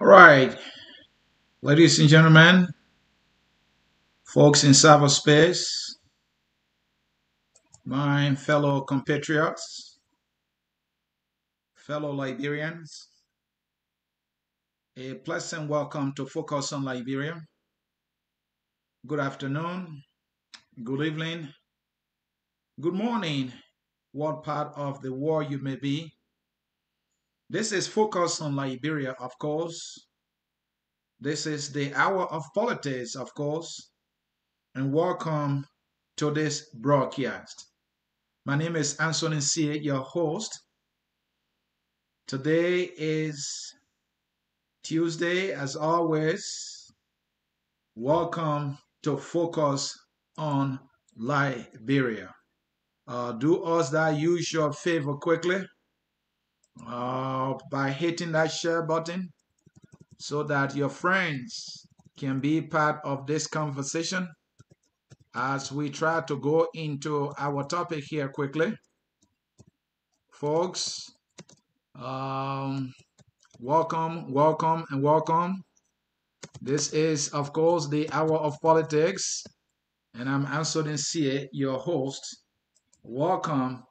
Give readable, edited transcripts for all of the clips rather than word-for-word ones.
All right, ladies and gentlemen, folks in cyberspace, my fellow compatriots, fellow Liberians, a pleasant welcome to Focus on Liberia. Good afternoon, good evening, good morning, what part of the world you may be. This is Focus on Liberia, of course. This is the hour of politics, of course, and welcome to this broadcast. My name is Anthony C., your host. Today is Tuesday, as always. Welcome to Focus on Liberia. Do us that usual favor quickly by hitting that share button so that your friends can be part of this conversation as we try to go into our topic here quickly. Folks, um, welcome, welcome, and welcome. This is, of course, the Hour of Politics, and I'm Anthony C., your host. Welcome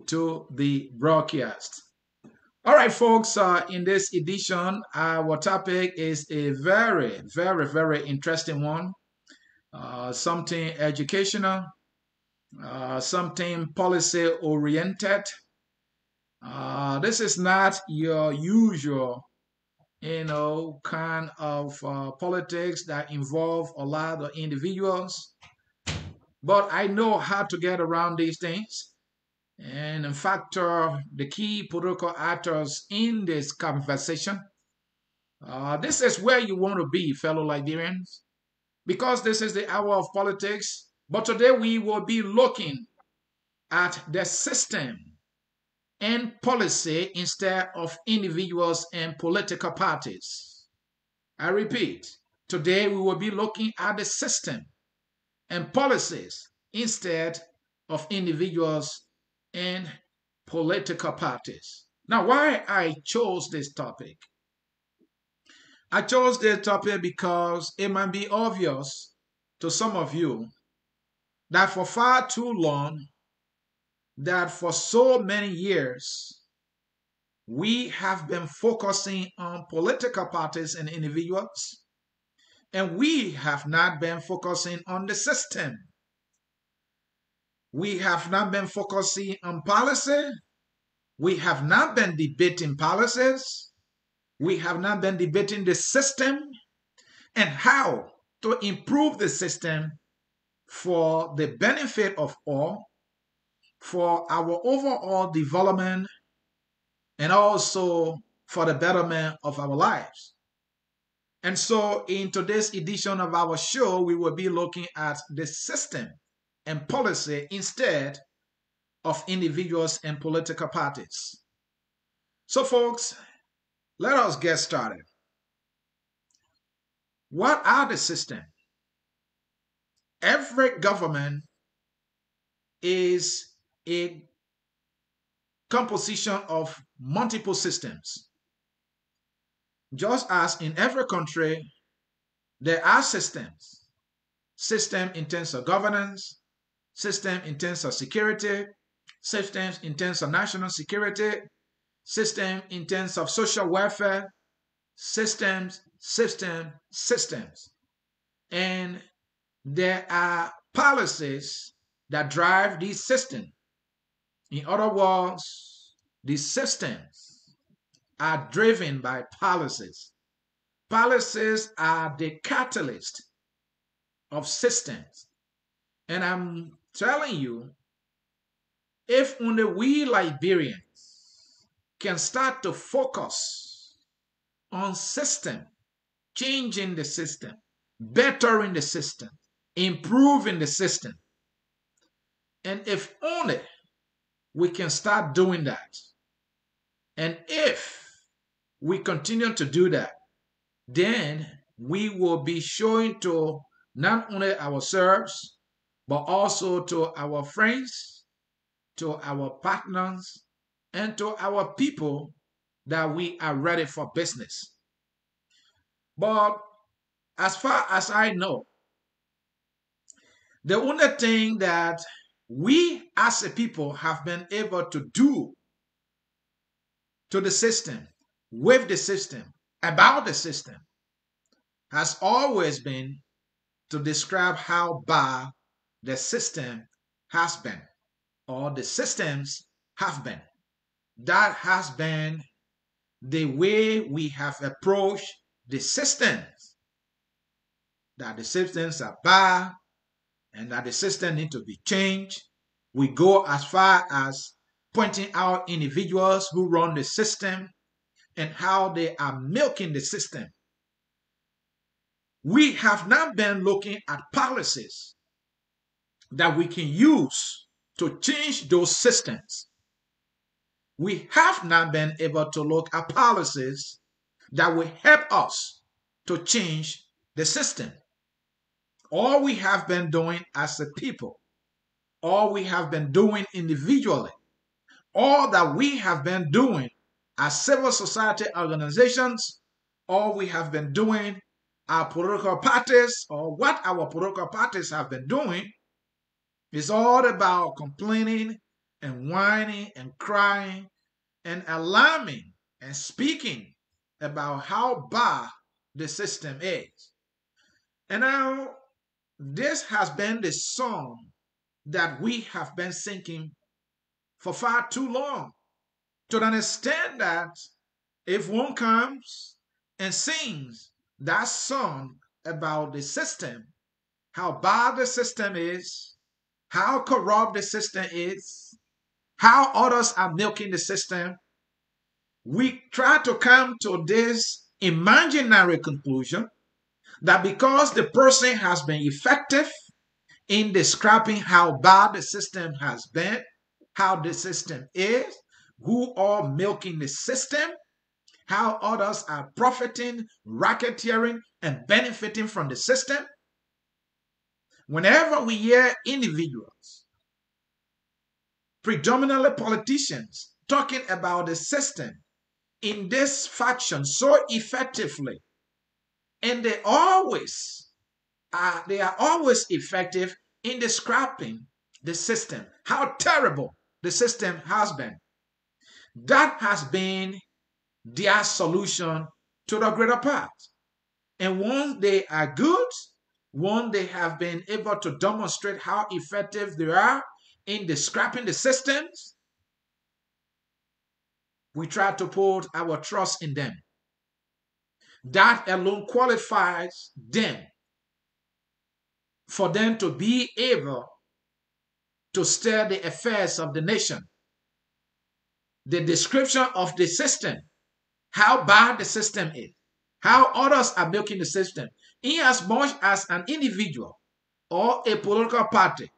to the broadcast. All right, folks, in this edition, our topic is a very, very, very interesting one. Something educational, something policy oriented. This is not your usual kind of politics that involve a lot of individuals. But I know how to get around these things. And in fact, the key political actors in this conversation, this is where you want to be, fellow Liberians, because this is the hour of politics. But today we will be looking at the system and policy instead of individuals and political parties. I repeat, today we will be looking at the system and policies instead of individuals and political parties. Now, why I chose this topic? I chose this topic because it might be obvious to some of you that for far too long, that for so many years, we have been focusing on political parties and individuals, and we have not been focusing on the system. We have not been focusing on policy. We have not been debating policies. We have not been debating the system and how to improve the system for the benefit of all, for our overall development, and also for the betterment of our lives. And so, in today's edition of our show, we will be looking at the system and policy instead of individuals and political parties. So, folks, let us get started. What are the systems? Every government is a composition of multiple systems. Just as in every country, there are systems. System in terms of governance, system in terms of security, systems in terms of national security, system in terms of social welfare, systems. And there are policies that drive these systems. In other words, these systems are driven by policies. Policies are the catalyst of systems. And I'm telling you, if only we Liberians can start to focus on system, changing the system, bettering the system, improving the system, and if only we can start doing that, and if we continue to do that, then we will be showing to not only ourselves, but also to our friends, to our partners, and to our people that we are ready for business. But as far as I know, the only thing that we as a people have been able to do to the system, with the system, about the system, has always been to describe how bad the system has been, or the systems have been. That has been the way we have approached the systems, that the systems are bad and that the system need to be changed. We go as far as pointing out individuals who run the system and how they are milking the system. We have not been looking at policies that we can use to change those systems. We have not been able to look at policies that will help us to change the system. All we have been doing as a people, all we have been doing individually, all that we have been doing as civil society organizations, all we have been doing, our political parties, or what our political parties have been doing, is all about complaining and whining and crying and alarming and speaking about how bad the system is. And now, this has been the song that we have been singing for far too long, to understand that if one comes and sings that song about the system, how bad the system is, how corrupt the system is, how others are milking the system, we try to come to this imaginary conclusion that because the person has been effective in describing how bad the system has been, how the system is, who are milking the system, how others are profiting, racketeering, and benefiting from the system. Whenever we hear individuals, predominantly politicians, talking about the system in this faction so effectively, and they are always effective in describing the system, how terrible the system has been. That has been their solution to the greater part. And once they are good, once they have been able to demonstrate how effective they are in describing the systems, we try to put our trust in them. That alone qualifies them for them to be able to steer the affairs of the nation. The description of the system, how bad the system is, how others are milking the system, in as much as an individual or a political party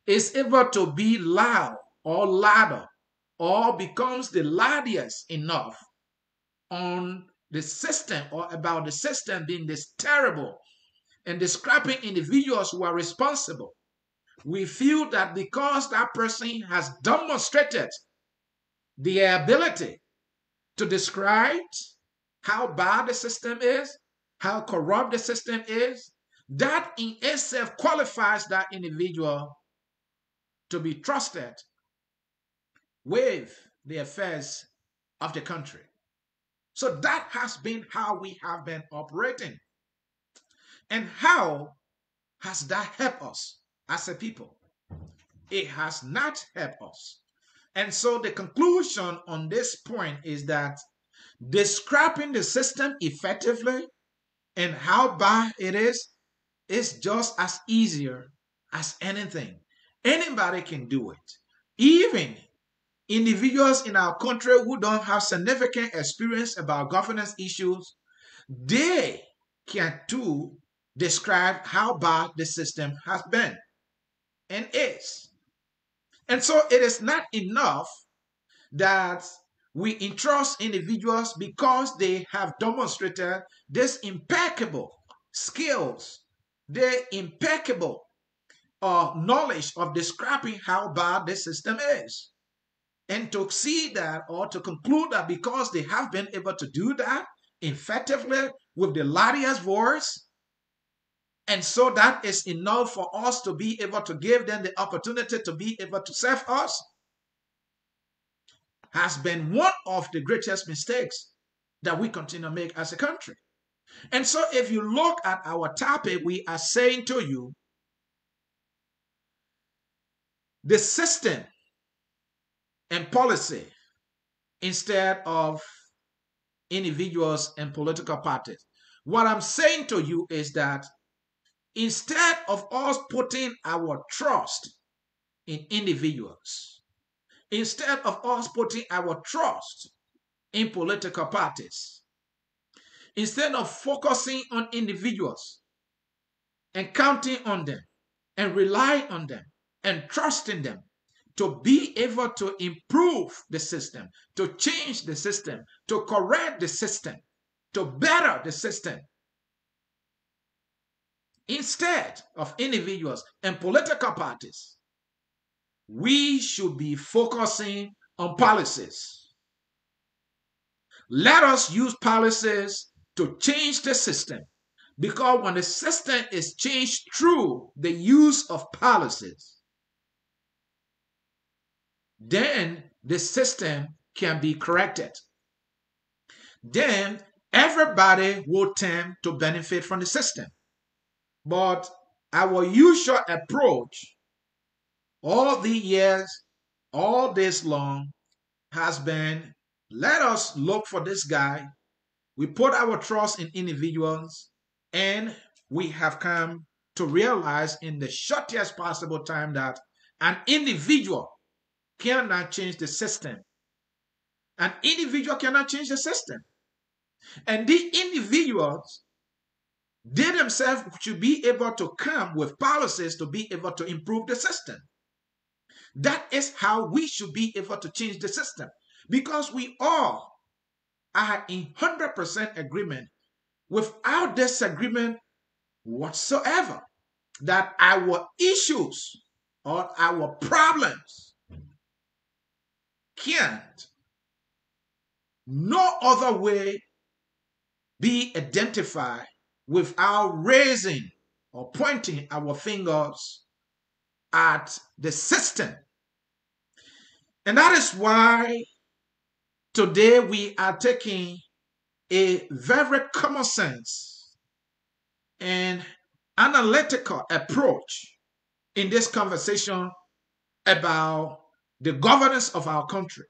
is able to be loud or louder or becomes the loudest enough on the system or about the system being this terrible and describing individuals who are responsible, we feel that because that person has demonstrated the ability to describe how bad the system is, how corrupt the system is, that in itself qualifies that individual to be trusted with the affairs of the country. So that has been how we have been operating. And how has that helped us as a people? It has not helped us. And so the conclusion on this point is that describing the system effectively and how bad it is just as easier as anything. Anybody can do it. Even individuals in our country who don't have significant experience about governance issues, they can too describe how bad the system has been and is. And so it is not enough that we entrust individuals because they have demonstrated this impeccable skills, their impeccable knowledge of describing how bad the system is. And to see that or to conclude that because they have been able to do that effectively with the loudest voice. And so that is enough for us to be able to give them the opportunity to be able to serve us, has been one of the greatest mistakes that we continue to make as a country. And so if you look at our topic, we are saying to you, the system and policy instead of individuals and political parties. What I'm saying to you is that instead of us putting our trust in individuals, instead of us putting our trust in political parties, instead of focusing on individuals and counting on them and relying on them and trusting them to be able to improve the system, to change the system, to correct the system, to better the system, instead of individuals and political parties, we should be focusing on policies. Let us use policies to change the system, because when the system is changed through the use of policies, then the system can be corrected. Then everybody will tend to benefit from the system. But our usual approach all the years, all this long, has been, let us look for this guy. We put our trust in individuals, and we have come to realize in the shortest possible time that an individual cannot change the system. An individual cannot change the system. And the individuals, they themselves should be able to come with policies to be able to improve the system. That is how we should be able to change the system, because we all are in 100% agreement, without disagreement whatsoever, that our issues or our problems can't no other way be identified without raising or pointing our fingers at the system. And that is why today we are taking a very common sense and analytical approach in this conversation about the governance of our country.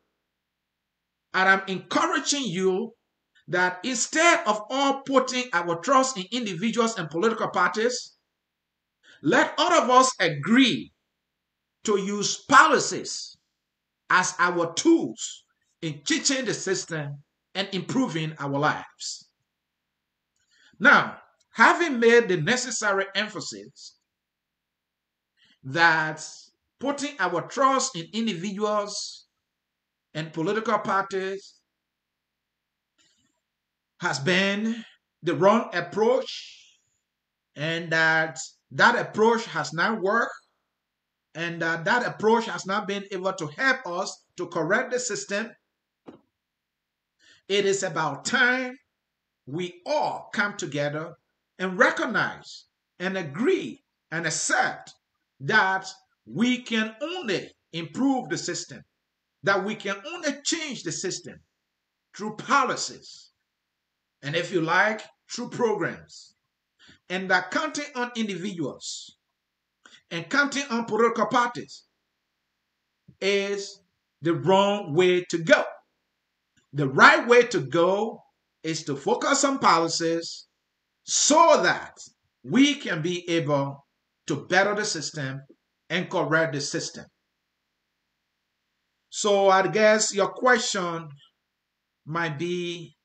And I'm encouraging you that instead of all putting our trust in individuals and political parties, let all of us agree to use policies as our tools in teaching the system and improving our lives. Now, having made the necessary emphasis that putting our trust in individuals and political parties has been the wrong approach, and that approach has not worked, and that approach has not been able to help us to correct the system, it is about time we all come together and recognize and agree and accept that we can only improve the system, that we can only change the system through policies, and if you like, through programs, and that counting on individuals and counting on political parties is the wrong way to go. The right way to go is to focus on policies so that we can be able to better the system and correct the system. So I guess your question might be,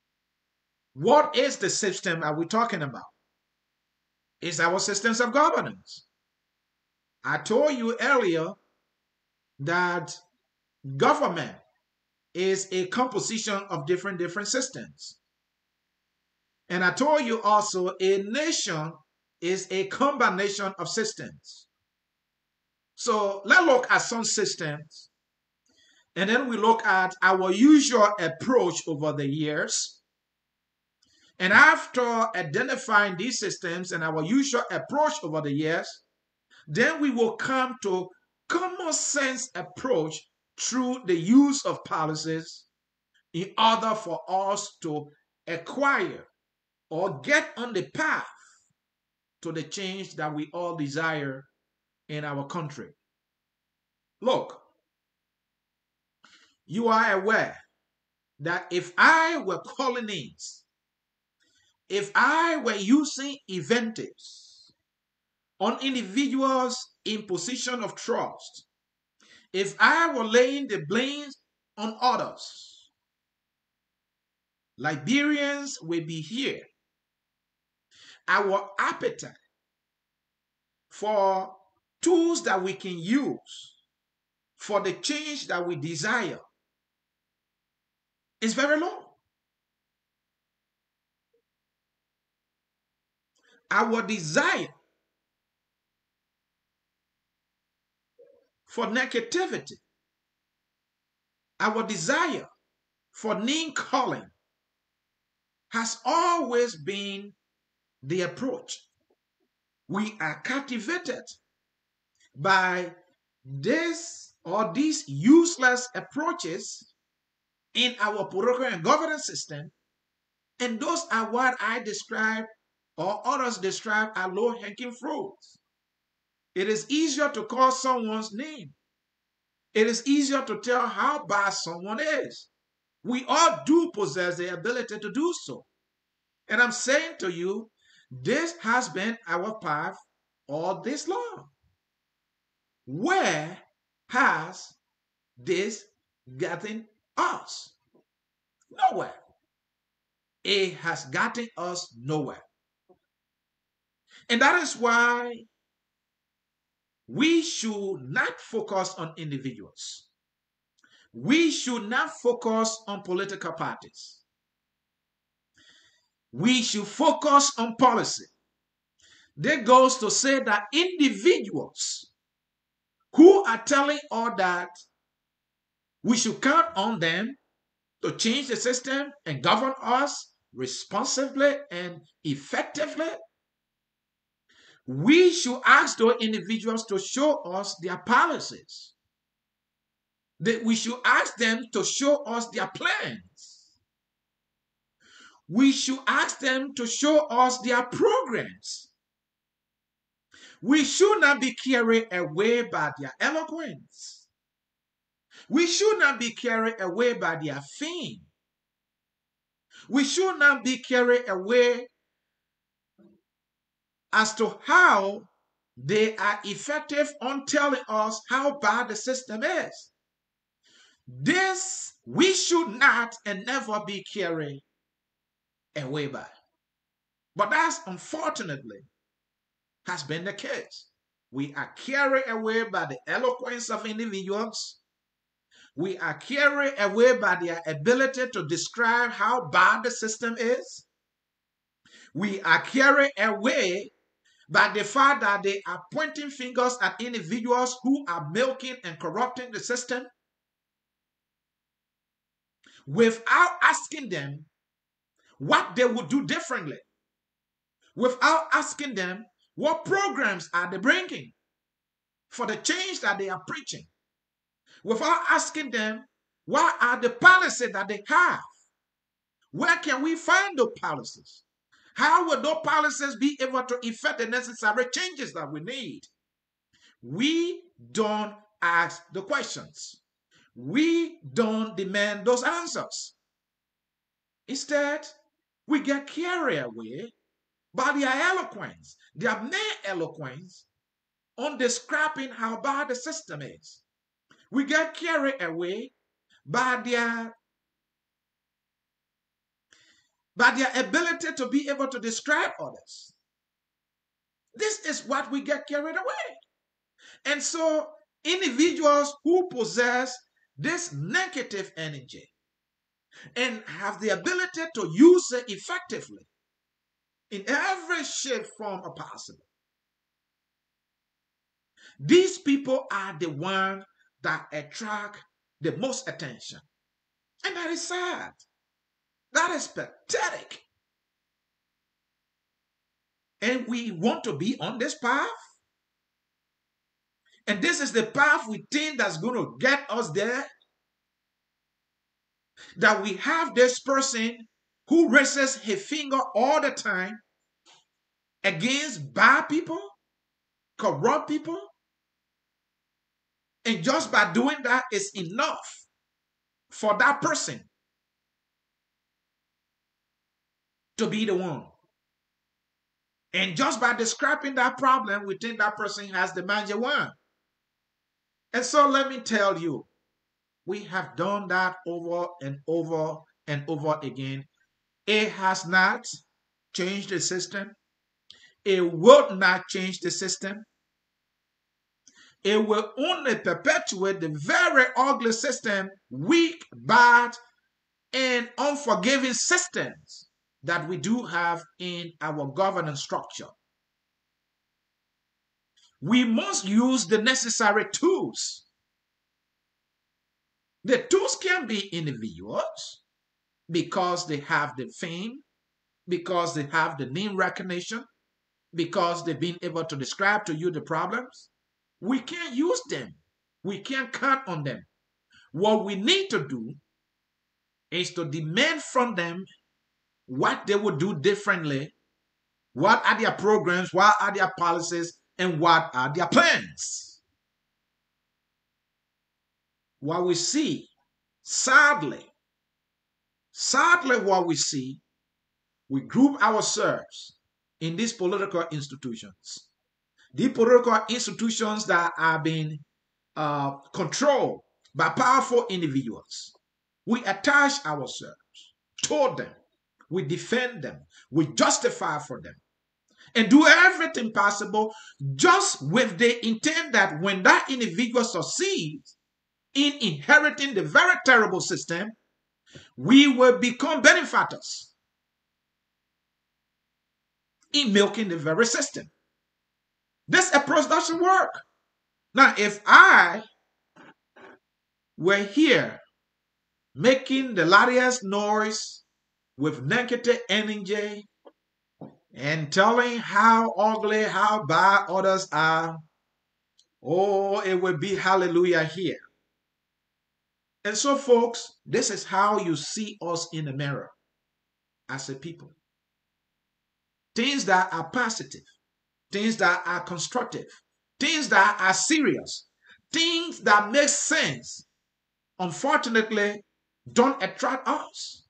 what is the system are we talking about? It's our systems of governance. I told you earlier that government is a composition of different systems. And I told you also a nation is a combination of systems. So let's look at some systems, and then we look at our usual approach over the years And after identifying these systems and our usual approach over the years, then we will come to common sense approach through the use of policies in order for us to acquire or get on the path to the change that we all desire in our country. Look, you are aware that if I were calling names, if I were using invectives on individuals in position of trust, if I were laying the blame on others, Liberians will be here. Our appetite for tools that we can use for the change that we desire is very low. Our desire for negativity, our desire for name calling has always been the approach. We are captivated by this or these useless approaches in our political and governance system, and those are what I describe or others describe as low-hanging fruits. It is easier to call someone's name. It is easier to tell how bad someone is. We all do possess the ability to do so. And I'm saying to you, this has been our path all this long. Where has this gotten us? Nowhere. It has gotten us nowhere. And that is why we should not focus on individuals. We should not focus on political parties. We should focus on policy. That goes to say that individuals who are telling all that we should count on them to change the system and govern us responsibly and effectively, we should ask those individuals to show us their policies. That we should ask them to show us their plans. We should ask them to show us their programs. We should not be carried away by their eloquence. We should not be carried away by their fame. We should not be carried away as to how they are effective on telling us how bad the system is. This we should not and never be carried away by. But that's unfortunately has been the case. We are carried away by the eloquence of individuals. We are carried away by their ability to describe how bad the system is. We are carried away by the fact that they are pointing fingers at individuals who are milking and corrupting the system without asking them what they would do differently, without asking them what programs are they bringing for the change that they are preaching, without asking them what are the policies that they have. Where can we find those policies? How will those policies be able to effect the necessary changes that we need? We don't ask the questions. We don't demand those answers. Instead, we get carried away by their eloquence, their mere eloquence on describing how bad the system is. We get carried away by their ability to be able to describe others. This is what we get carried away. And so individuals who possess this negative energy and have the ability to use it effectively in every shape, form, or possible, these people are the ones that attract the most attention. And that is sad. That is pathetic. And we want to be on this path. And this is the path we think that's going to get us there. That we have this person who raises his finger all the time against bad people, corrupt people. And just by doing that is enough for that person to be the one. And just by describing that problem, we think that person has the magic wand. And so let me tell you, we have done that over and over and over again. It has not changed the system. It will not change the system. It will only perpetuate the very ugly system, weak, bad, and unforgiving systems that we do have in our governance structure. We must use the necessary tools. The tools can be individuals because they have the fame, because they have the name recognition, because they've been able to describe to you the problems. We can't use them. We can't count on them. What we need to do is to demand from them what they would do differently, what are their programs, what are their policies, and what are their plans. What we see, sadly, what we see, we group ourselves in these political institutions. The political institutions that are being controlled by powerful individuals. We attach ourselves to them. We defend them. We justify for them. And do everything possible just with the intent that when that individual succeeds in inheriting the very terrible system, we will become benefactors in milking the very system. This approach doesn't work. Now, if I were here making the loudest noise with negative energy and telling how ugly, how bad others are, oh, it would be hallelujah here. And so, folks, this is how you see us in the mirror as a people. Things that are positive, things that are constructive, things that are serious, things that make sense, unfortunately, don't attract us.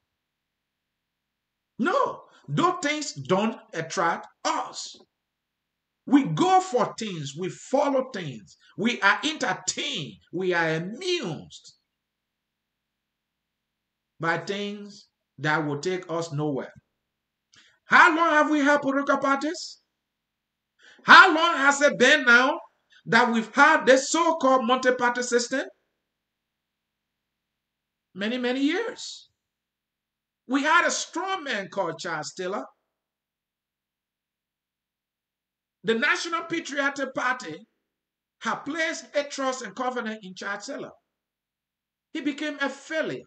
No, those things don't attract us. We go for things, we follow things, we are entertained, we are amused by things that will take us nowhere. How long have we had political parties? How long has it been now that we've had this so-called multi-party system? Many, many years. We had a strong man called Charles Taylor. The National Patriotic Party had placed a trust and confidence in Charles Taylor. He became a failure.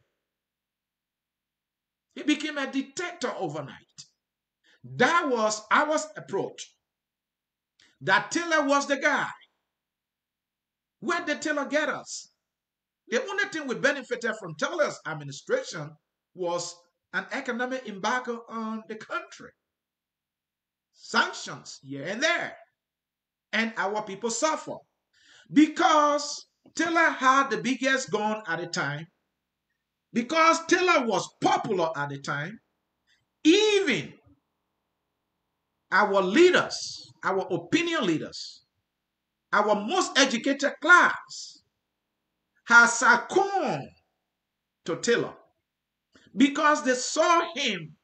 He became a dictator overnight. That was our approach. That Taylor was the guy. Where did Taylor get us? The only thing we benefited from Taylor's administration was an economic embargo on the country. Sanctions here and there. And our people suffer. Because Taylor had the biggest gun at the time, because Taylor was popular at the time, even our leaders, our opinion leaders, our most educated class has succumbed to Taylor because they saw him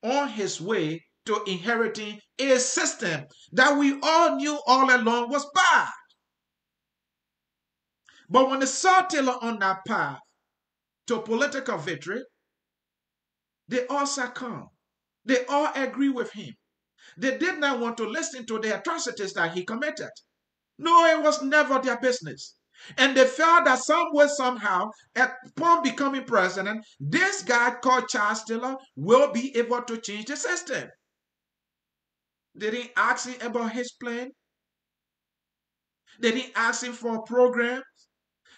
on his way to inheriting a system that we all knew all along was bad. But when they saw Taylor on that path to political victory, they all succumbed. They all agree with him. They did not want to listen to the atrocities that he committed. No, it was never their business. And they felt that some way, somehow, upon becoming president, this guy called Charles Taylor will be able to change the system. They didn't ask him about his plan. They didn't ask him for a program.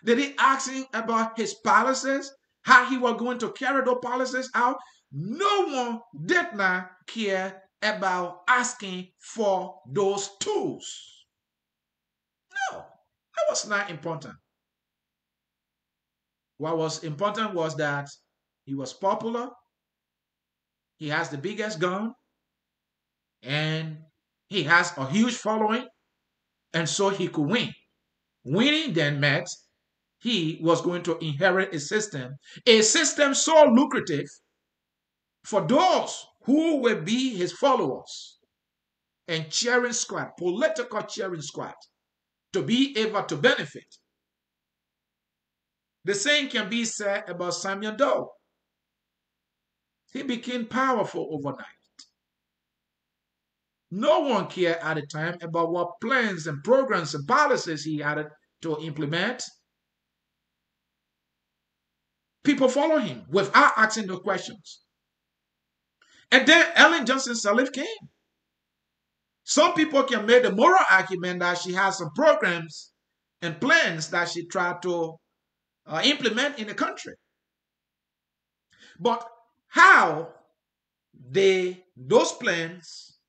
They didn't ask him about his policies, how he was going to carry those policies out. No one did not care about asking for those tools. No, that was not important. What was important was that he was popular, he has the biggest gun, and he has a huge following, and so he could win. Winning then meant he was going to inherit a system so lucrative for those who will be his followers and cheering squad, political cheering squad, to be able to benefit. The same can be said about Samuel Doe. He became powerful overnight. No one cared at the time about what plans and programs and policies he had to implement. People follow him without asking the questions. And then Ellen Johnson Sirleaf came. Some people can make the moral argument that she has some programs and plans that she tried to implement in the country. But how those plans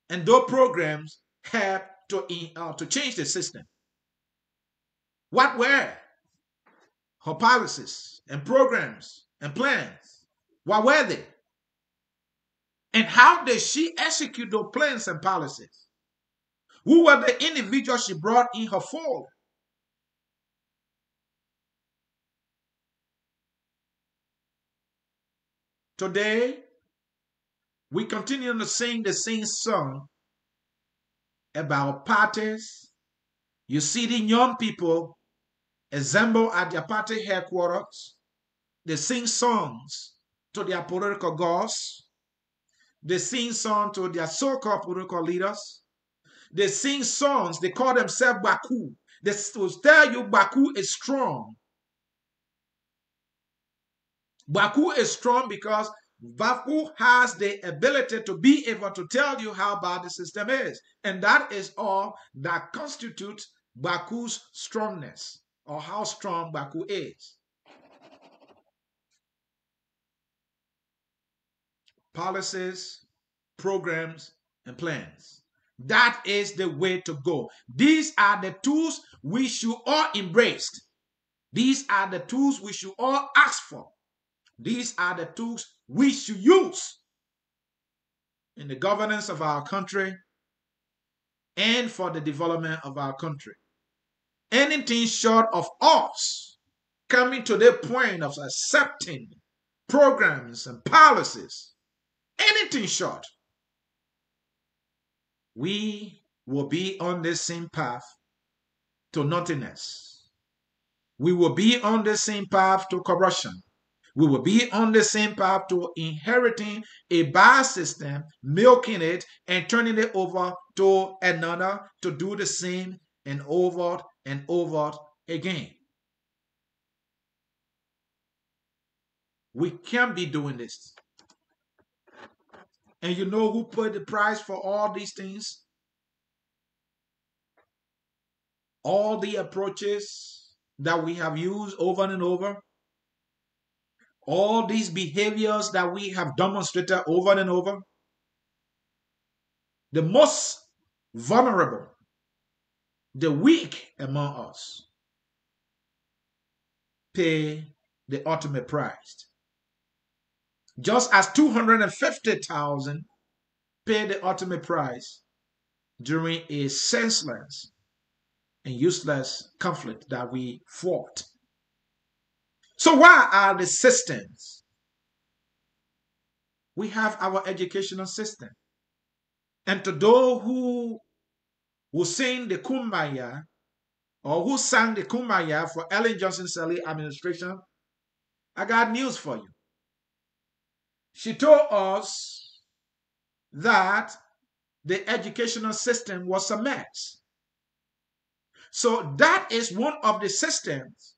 and those programs help to change the system? What were her policies and programs and plans? What were they? And how did she execute those plans and policies? Who were the individuals she brought in her fold? Today, we continue to sing the same song about parties. You see the young people assemble at their party headquarters. They sing songs to their political gods. They sing songs to their so-called political leaders. They sing songs. They call themselves Baku. They will tell you Baku is strong. Baku is strong because Baku has the ability to be able to tell you how bad the system is. And that is all that constitutes Baku's strongness, or how strong Baku is. Policies, programs, and plans. That is the way to go. These are the tools we should all embrace. These are the tools we should all ask for. These are the tools we should use in the governance of our country and for the development of our country. Anything short of us coming to the point of accepting programs and policies, anything short, we will be on the same path to nothingness. We will be on the same path to corruption. We will be on the same path to inheriting a bad system, milking it, and turning it over to another to do the same and over again. We can't be doing this. And you know who paid the price for all these things? All the approaches that we have used over and over, all these behaviors that we have demonstrated over and over, the most vulnerable, the weak among us, pay the ultimate price. Just as 250,000 paid the ultimate price during a senseless and useless conflict that we fought. So why are the systems? We have our educational system. And to those who sing the Kumbaya, or who sang the Kumbaya for Ellen Johnson Sirleaf administration, I got news for you. She told us that the educational system was a mess. So that is one of the systems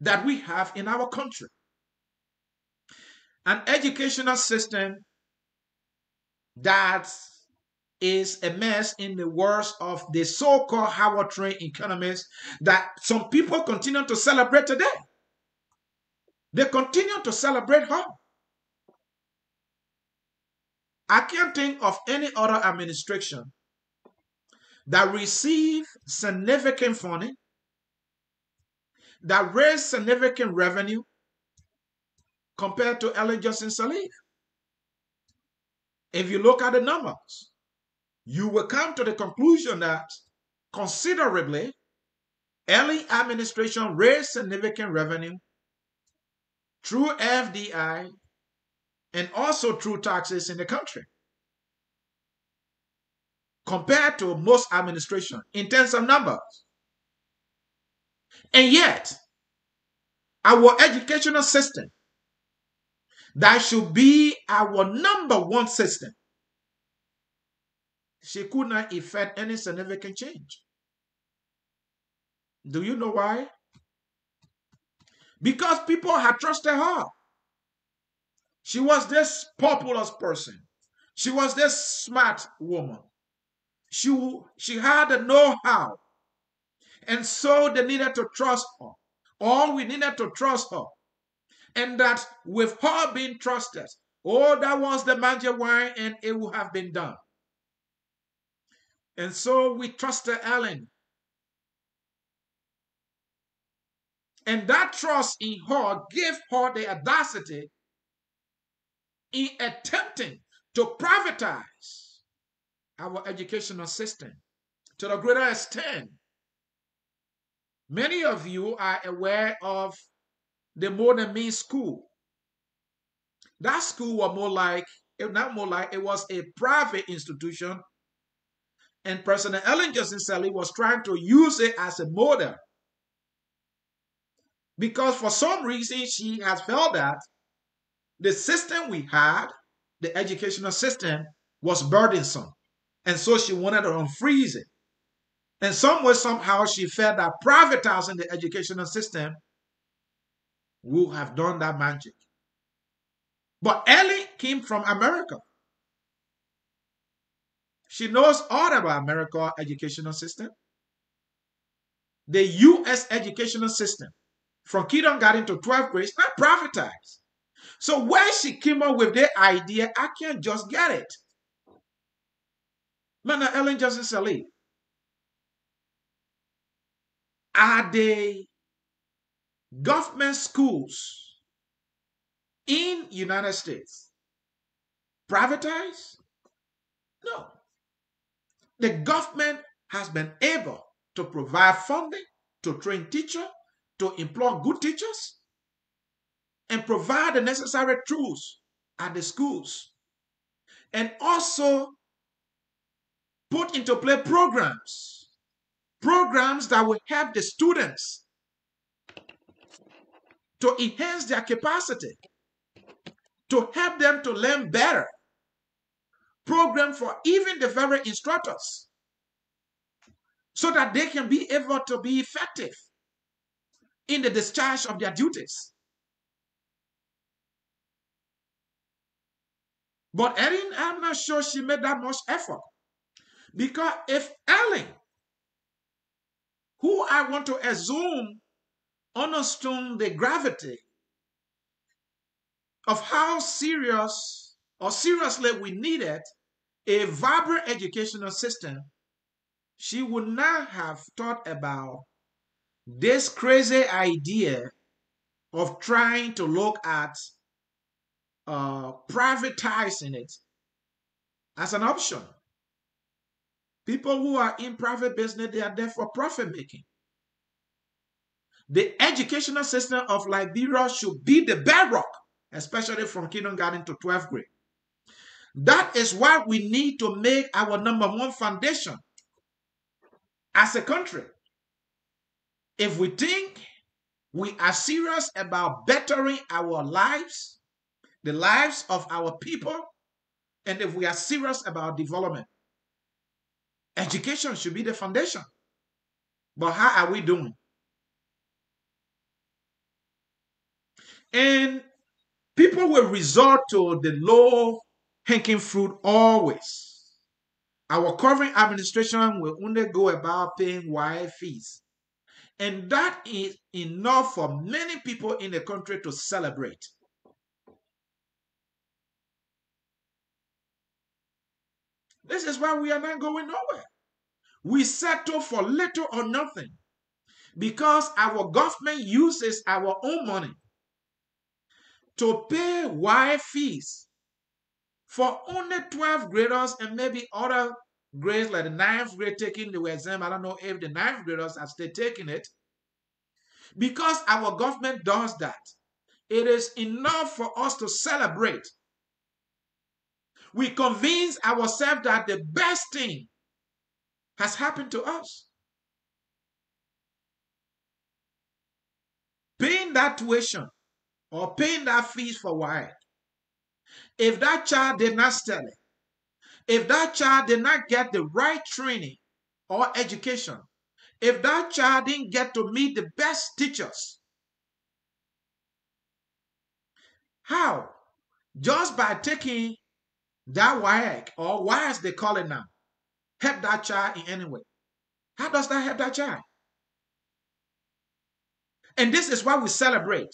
that we have in our country. An educational system that is a mess, in the words of the so-called Howard trained economists, that some people continue to celebrate today. They continue to celebrate her. I can't think of any other administration that received significant funding, that raised significant revenue compared to Ellen Johnson Sirleaf. If you look at the numbers, you will come to the conclusion that considerably, Ellen administration raised significant revenue through FDI and also through taxes in the country compared to most administrations in terms of numbers. And yet, our educational system, that should be our number one system, she could not effect any significant change. Do you know why? Because people had trusted her. She was this populous person. She was this smart woman. She had the know-how. And so they needed to trust her. All we needed to trust her. And that with her being trusted, oh, that was the magic wine and it would have been done. And so we trusted Ellen. And that trust in her gave her the audacity in attempting to privatize our educational system to the greater extent. Many of you are aware of the Modern Mean School. That school was it was a private institution, and President Ellen Johnson Sirleaf was trying to use it as a model. Because for some reason, she has felt that the system we had, the educational system, was burdensome. And so she wanted to unfreeze it. And some way, somehow, she felt that privatizing the educational system would have done that magic. But Ellie came from America. She knows all about America's educational system. The U.S. educational system, from kindergarten to 12th grade, is not privatized. So where she came up with the idea, I can't just get it. Man, Ellen Johnson Sirleaf, are the government schools in United States privatized? No. The government has been able to provide funding to train teachers, to employ good teachers, and provide the necessary tools at the schools, and also put into play programs that will help the students to enhance their capacity, to help them to learn better, program for even the very instructors, so that they can be able to be effective in the discharge of their duties. But Erin, I'm not sure she made that much effort. Because if Ellen, who I want to assume understood the gravity of how serious or seriously we needed a vibrant educational system, she would not have thought about this crazy idea of trying to look at privatizing it as an option. People who are in private business, they are there for profit making. The educational system of Liberia should be the bedrock, especially from kindergarten to 12th grade. That is why we need to make our number one foundation as a country. If we think we are serious about bettering our lives, the lives of our people, and if we are serious about development, education should be the foundation. But how are we doing? And people will resort to the low-hanging fruit always. Our current administration will only go about paying wire fees. And that is enough for many people in the country to celebrate. This is why we are not going nowhere. We settle for little or nothing because our government uses our own money to pay wire fees for only 12 graders and maybe other grades like the ninth grade taking the exam. I don't know if the ninth graders are still taking it. Because our government does that, it is enough for us to celebrate. We convince ourselves that the best thing has happened to us. Paying that tuition or paying that fees for why? If that child did not study, if that child did not get the right training or education, if that child didn't get to meet the best teachers, how? Just by taking that WIAC or why as they call it now, help that child in any way. How does that help that child? And this is why we celebrate.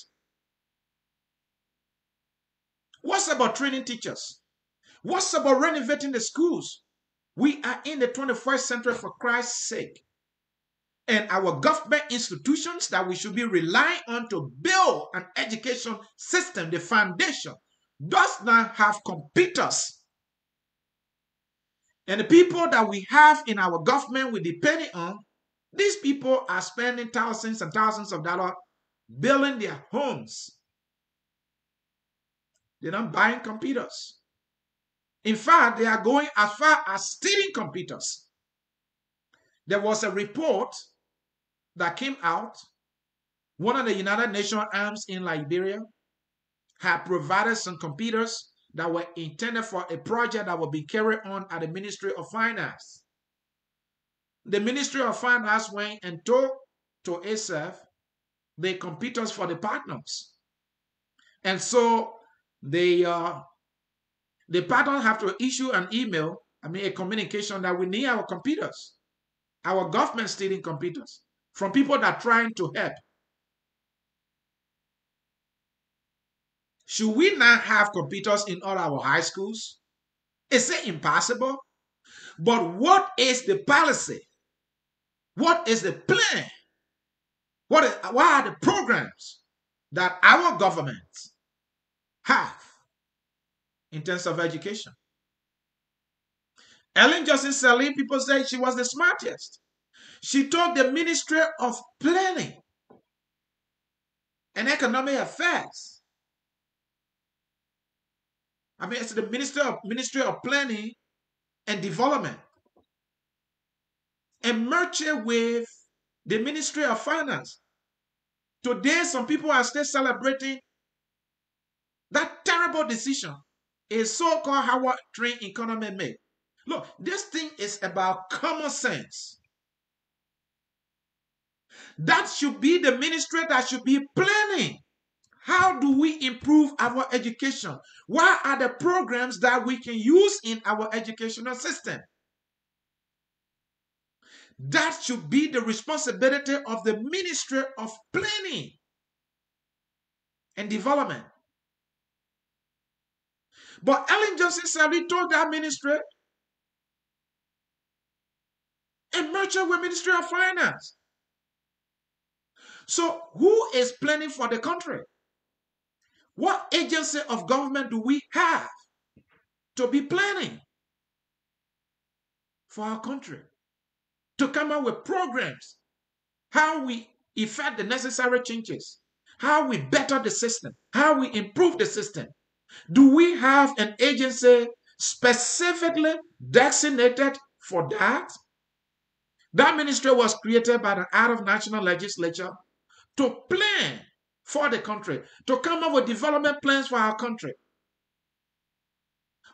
What's about training teachers? What's about renovating the schools? We are in the 21st century for Christ's sake. And our government institutions that we should be relying on to build an education system, the foundation, does not have computers. And the people that we have in our government we depend on, these people are spending thousands and thousands of dollars building their homes. They're not buying computers. In fact, they are going as far as stealing computers. There was a report that came out. One of the United Nations arms in Liberia had provided some computers that were intended for a project that would be carried on at the Ministry of Finance. The Ministry of Finance went and told to itself the computers for the partners. And so the partners have to issue an email, a communication that we need our computers. Our government stealing computers from people that are trying to help. Should we not have computers in all our high schools? Is it impossible? But what is the policy? What is the plan? What are the programs that our governments have in terms of education? Ellen Johnson Sirleaf, people say she was the smartest. She told the Ministry of Planning and Economic Affairs. It's the Ministry of Planning and Development, and merge it with the Ministry of Finance. Today, some people are still celebrating that terrible decision a so-called Howard Train economy made. Look, this thing is about common sense. That should be the ministry that should be planning. How do we improve our education? What are the programs that we can use in our educational system? That should be the responsibility of the Ministry of Planning and Development. But Ellen Johnson Sirleaf told that ministry and merged with Ministry of Finance. So who is planning for the country? What agency of government do we have to be planning for our country? To come up with programs, how we effect the necessary changes, how we better the system, how we improve the system. Do we have an agency specifically designated for that? That ministry was created by the out of national legislature to plan for the country, to come up with development plans for our country.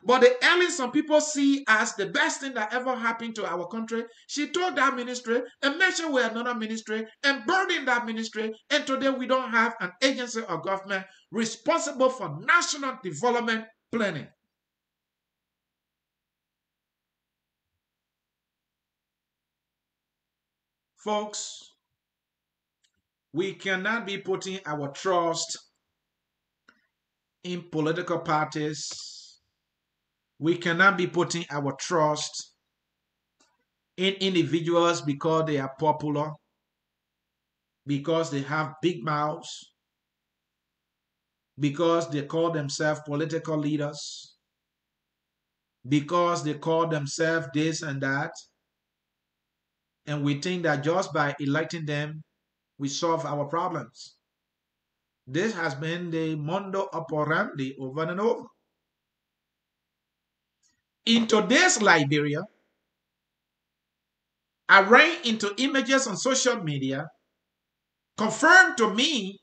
But the Ellen some people see as the best thing that ever happened to our country, she told that ministry and mentioned with another ministry and burned in that ministry. And today we don't have an agency of government responsible for national development planning. Folks, we cannot be putting our trust in political parties. We cannot be putting our trust in individuals because they are popular, because they have big mouths, because they call themselves political leaders, because they call themselves this and that. And we think that just by electing them, we solve our problems. This has been the mondo operandi over and over. In today's Liberia, I ran into images on social media confirmed to me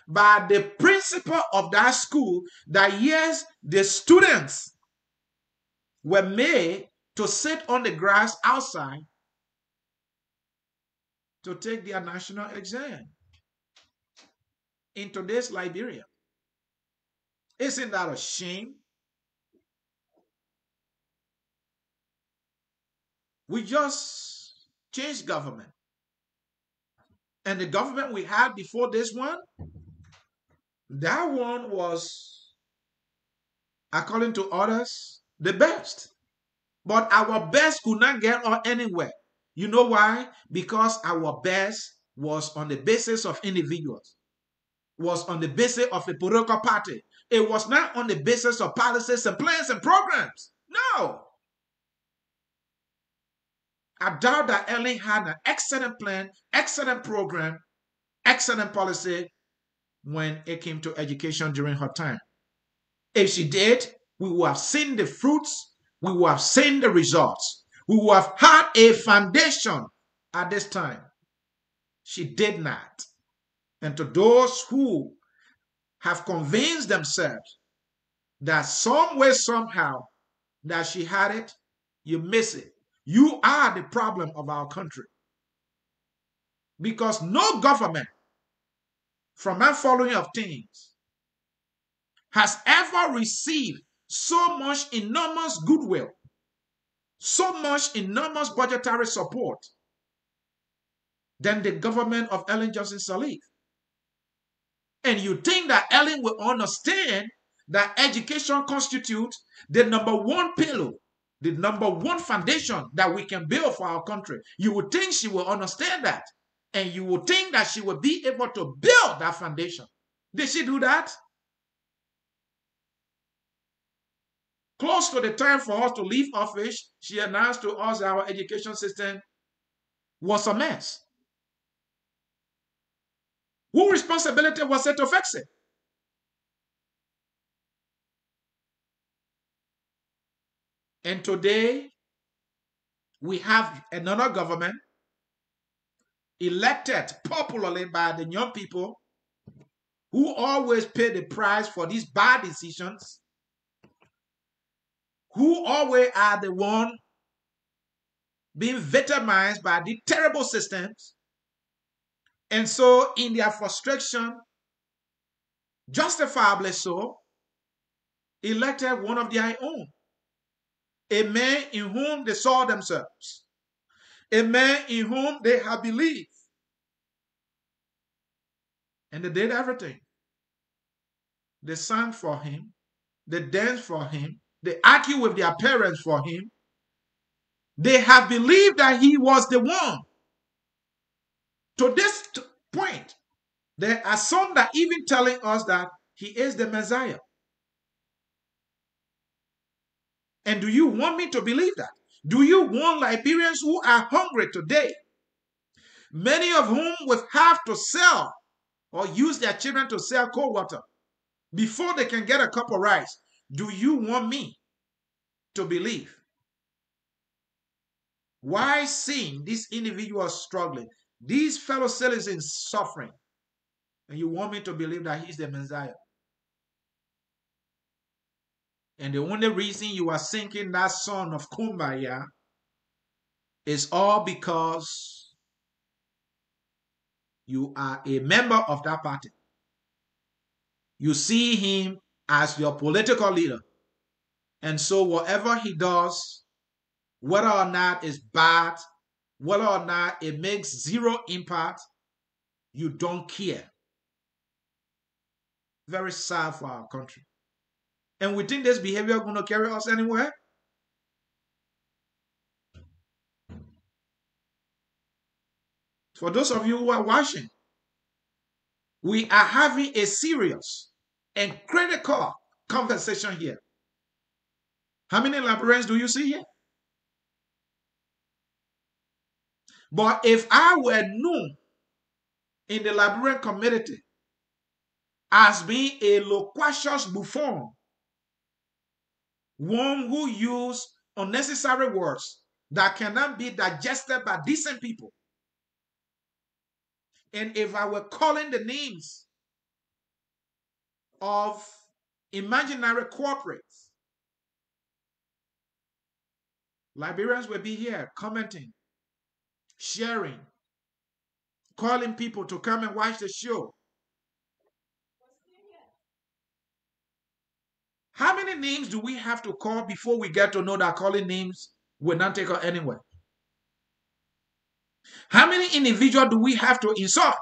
by the principal of that school that yes, the students were made to sit on the grass outside to take their national exam in today's Liberia. Isn't that a shame? We just changed government. And the government we had before this one, that one was, according to others, the best. But our best could not get us anywhere. You know why? Because our best was on the basis of individuals, was on the basis of a political party. It was not on the basis of policies and plans and programs. No. I doubt that Ellen had an excellent plan, excellent program, excellent policy when it came to education during her time. If she did, we would have seen the fruits, we would have seen the results. We would have had a foundation at this time. She did not. And to those who have convinced themselves that some way, somehow, that she had it, you miss it. You are the problem of our country. Because no government, from my following of things, has ever received so much enormous goodwill, so much enormous budgetary support than the government of Ellen Johnson Sirleaf. And you think that Ellen will understand that education constitutes the number one pillar, the number one foundation that we can build for our country. You would think she will understand that. And you would think that she will be able to build that foundation. Did she do that? Close to the time for us to leave office, she announced to us that our education system was a mess. Whose responsibility was it to fix it? And today, we have another government elected popularly by the young people who always pay the price for these bad decisions, who always are the one being victimized by the terrible systems. And so in their frustration, justifiably so, elected one of their own, a man in whom they saw themselves, a man in whom they have believed. And they did everything. They sang for him, they danced for him, they argued with their parents for him. They have believed that he was the one. To this point, there are some that even telling us that he is the Messiah. And do you want me to believe that? Do you want Liberians who are hungry today, many of whom will have to sell or use their children to sell cold water before they can get a cup of rice? Do you want me to believe? Why seeing these individuals struggling, these fellow citizens suffering, and you want me to believe that he's the Messiah? And the only reason you are singing that song of Kumbaya is all because you are a member of that party. You see him as your political leader. And so whatever he does, whether or not it's bad, whether or not it makes zero impact, you don't care. Very sad for our country. And we think this behavior is going to carry us anywhere. For those of you who are watching, we are having a serious and critical conversation here. How many Liberians do you see here? But if I were known in the Liberian community as being a loquacious buffoon, one who uses unnecessary words that cannot be digested by decent people, and if I were calling the names of imaginary corporates, Liberians will be here commenting, sharing, calling people to come and watch the show. How many names do we have to call before we get to know that calling names will not take us anywhere? How many individuals do we have to insult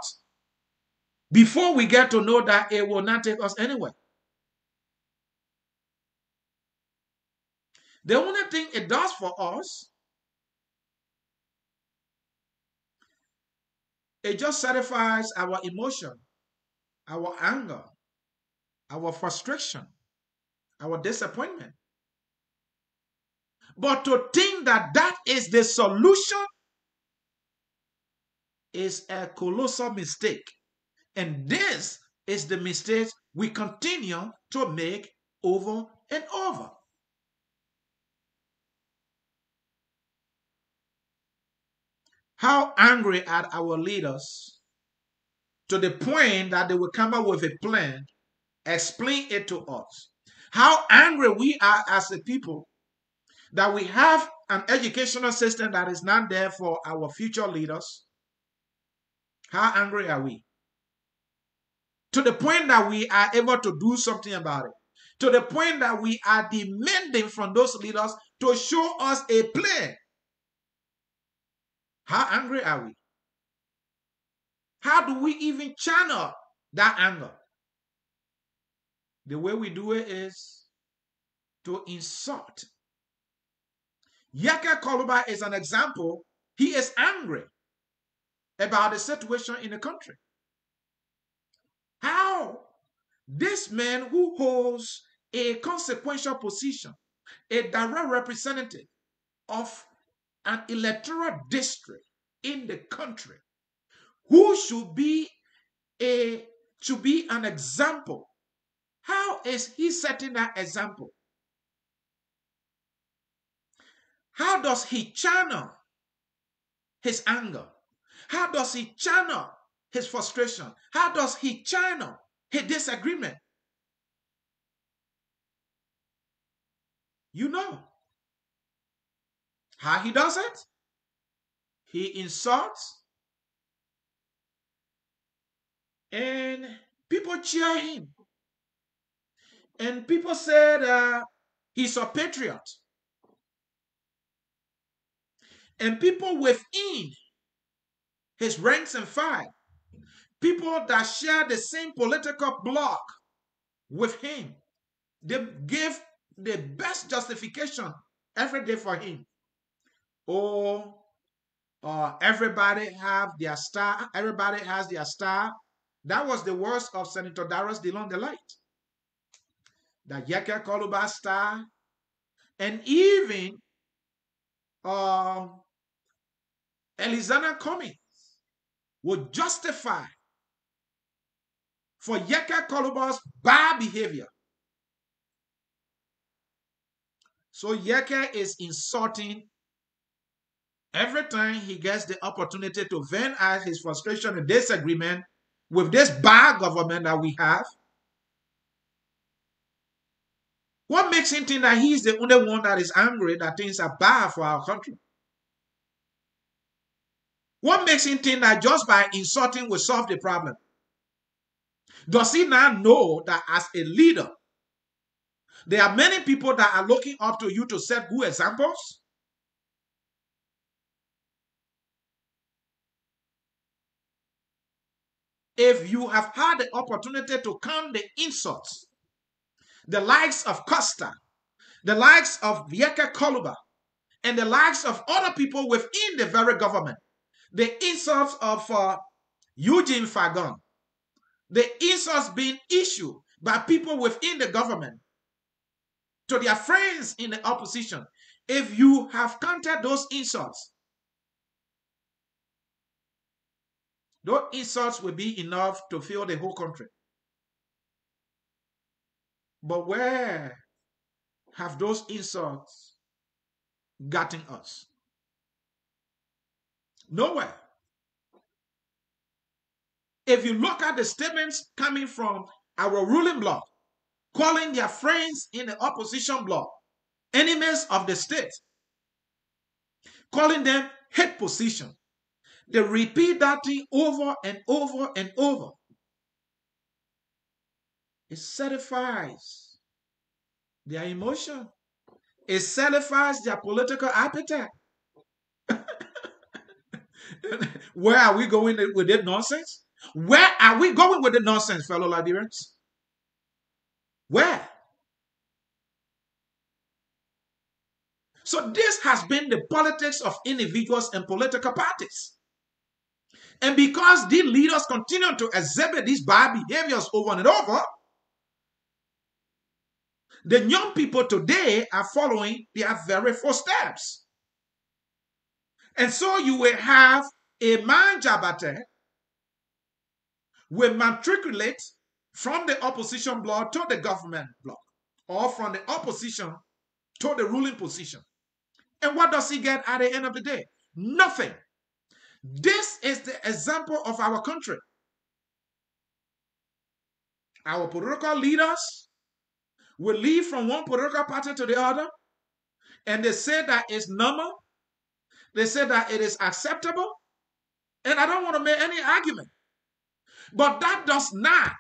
before we get to know that it will not take us anywhere? The only thing it does for us, it just satisfies our emotion, our anger, our frustration, our disappointment. But to think that that is the solution is a colossal mistake. And this is the mistake we continue to make over and over. How angry at our leaders to the point that they will come up with a plan, explain it to us. How angry we are as a people that we have an educational system that is not there for our future leaders. How angry are we? To the point that we are able to do something about it. To the point that we are demanding from those leaders to show us a plan. How angry are we? How do we even channel that anger? The way we do it is to insult. Yaka Koluba is an example. He is angry about the situation in the country. How this man who holds a consequential position, a direct representative of an electoral district in the country, who should be an example, how is he setting that example? How does he channel his anger? How does he channel his frustration? How does he channel his disagreement? You know how he does it? He insults and people cheer him. And people said he's a patriot. And people within his ranks and file, people that share the same political bloc with him, they give the best justification every day for him. Oh, everybody have their star. Everybody has their star. That was the words of Senator Darius Dillon the Light. The Yeke Koluba star, and even Elizana Cummings would justify for Yeke Koluba's bad behavior. So Yeke is insulting every time he gets the opportunity to vent out his frustration and disagreement with this bad government that we have. What makes him think that he's the only one that is angry that things are bad for our country? What makes him think that just by insulting will solve the problem? Does he not know that as a leader, there are many people that are looking up to you to set good examples? If you have had the opportunity to count the insults, the likes of Costa, the likes of Yeke Koluba, and the likes of other people within the very government, the insults of Eugene Fagon, the insults being issued by people within the government to their friends in the opposition, if you have counted those insults will be enough to fill the whole country. But where have those insults gotten us? Nowhere. If you look at the statements coming from our ruling bloc, calling their friends in the opposition bloc enemies of the state, calling them hate position, they repeat that thing over and over and over. It certifies their emotion. It certifies their political appetite. Where are we going with this nonsense? Where are we going with the nonsense, fellow Liberians? Where? So this has been the politics of individuals and political parties. And because these leaders continue to exhibit these bad behaviors over and over, the young people today are following their very footsteps. And so you will have a man Jabate will matriculate from the opposition bloc to the government bloc, or from the opposition to the ruling position. And what does he get at the end of the day? Nothing. This is the example of our country. Our political leaders will leave from one political party to the other, and they say that it's normal. They say that it is acceptable. And I don't want to make any argument. But that does not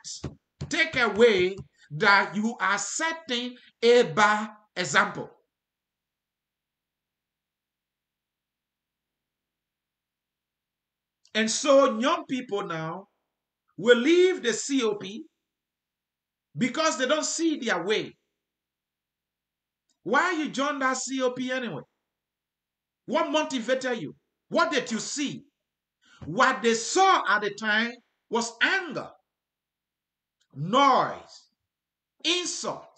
take away that you are setting a bad example. And so young people now will leave the COP because they don't see their way. Why you joined that COP anyway? What motivated you? What did you see? What they saw at the time was anger, noise, insult.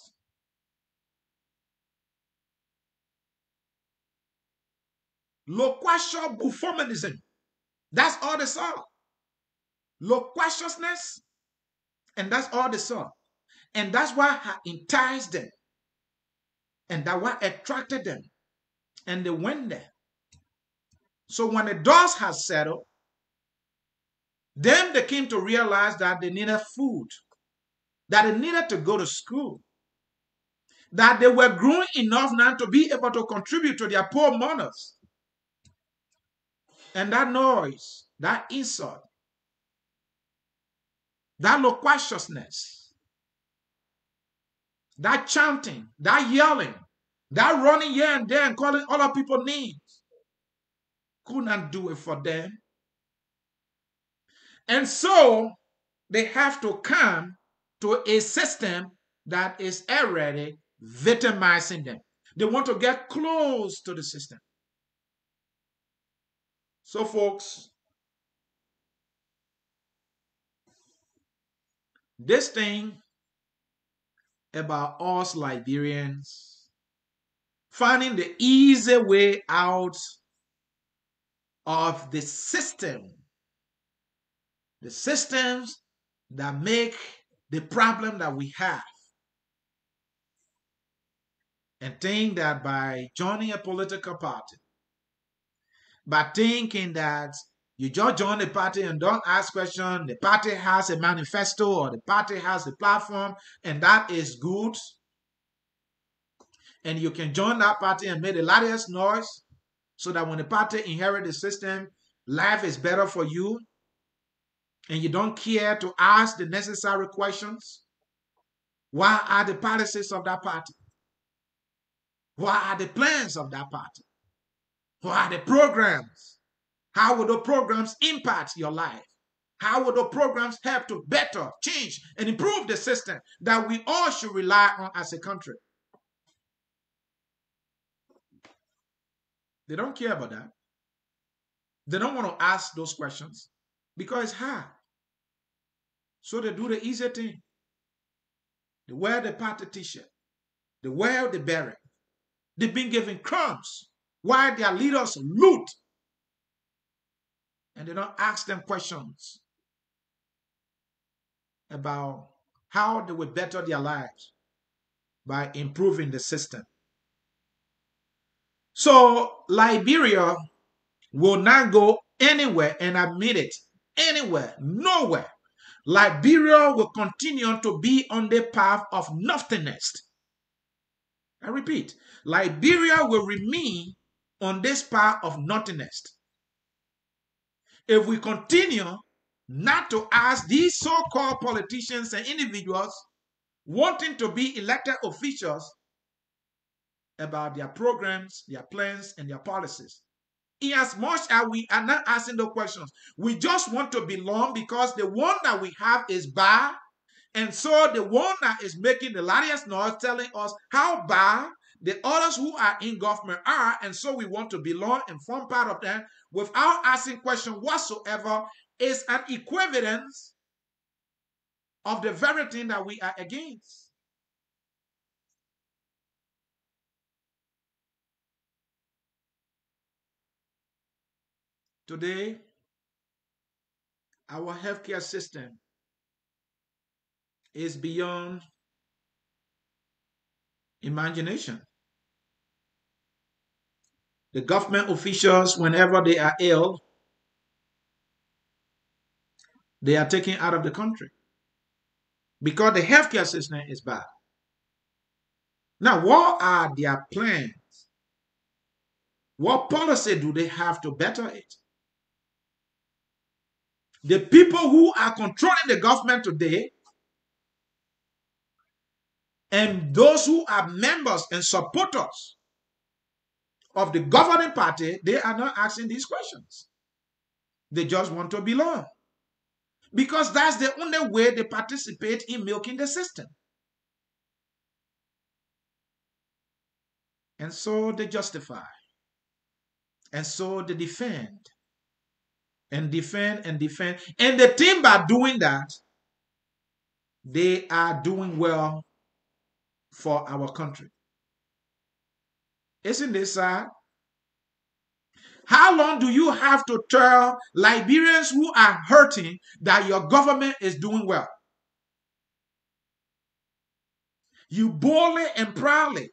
Loquacious buffonism. That's all they saw. Loquaciousness, and that's all they saw. And that's what enticed them. And that what attracted them. And they went there. So when the dust has settled, then they came to realize that they needed food, that they needed to go to school, that they were growing enough now to be able to contribute to their poor mothers. And that noise, that insult, that loquaciousness, that chanting, that yelling, that running here and there and calling other people names, could not do it for them. And so they have to come to a system that is already victimizing them. They want to get close to the system. So folks, this thing about us Liberians finding the easy way out of the system, the systems that make the problem that we have, and think that by joining a political party, by thinking that you just join the party and don't ask questions, the party has a manifesto or the party has a platform, and that is good, and you can join that party and make the loudest noise so that when the party inherits the system, life is better for you, and you don't care to ask the necessary questions. What are the policies of that party? What are the plans of that party? What are the programs? How will the programs impact your life? How will the programs help to better change and improve the system that we all should rely on as a country? They don't care about that. They don't want to ask those questions because it's hard. So they do the easy thing. They wear the party t-shirt. They wear the beret. They've been given crumbs while their leaders loot. And they don't ask them questions about how they will better their lives by improving the system. So Liberia will not go anywhere, and admit it, anywhere, nowhere. Liberia will continue to be on the path of nothingness. I repeat, Liberia will remain on this path of nothingness. If we continue not to ask these so-called politicians and individuals wanting to be elected officials about their programs, their plans, and their policies. In as much as we are not asking the questions, we just want to belong because the one that we have is bad. And so the one that is making the loudest noise telling us how bad the others who are in government are, and so we want to belong and form part of them without asking question whatsoever, is an equivalence of the very thing that we are against. Today, our healthcare system is beyond imagination. The government officials, whenever they are ill, they are taken out of the country because the healthcare system is bad. Now, what are their plans? What policy do they have to better it? The people who are controlling the government today and those who are members and supporters of the governing party, they are not asking these questions. They just want to belong. Because that's the only way they participate in milking the system. And so they justify. And so they defend. And defend and defend. And the thing by doing that, they are doing well for our country. Isn't this sad? How long do you have to tell Liberians who are hurting that your government is doing well? You boldly and proudly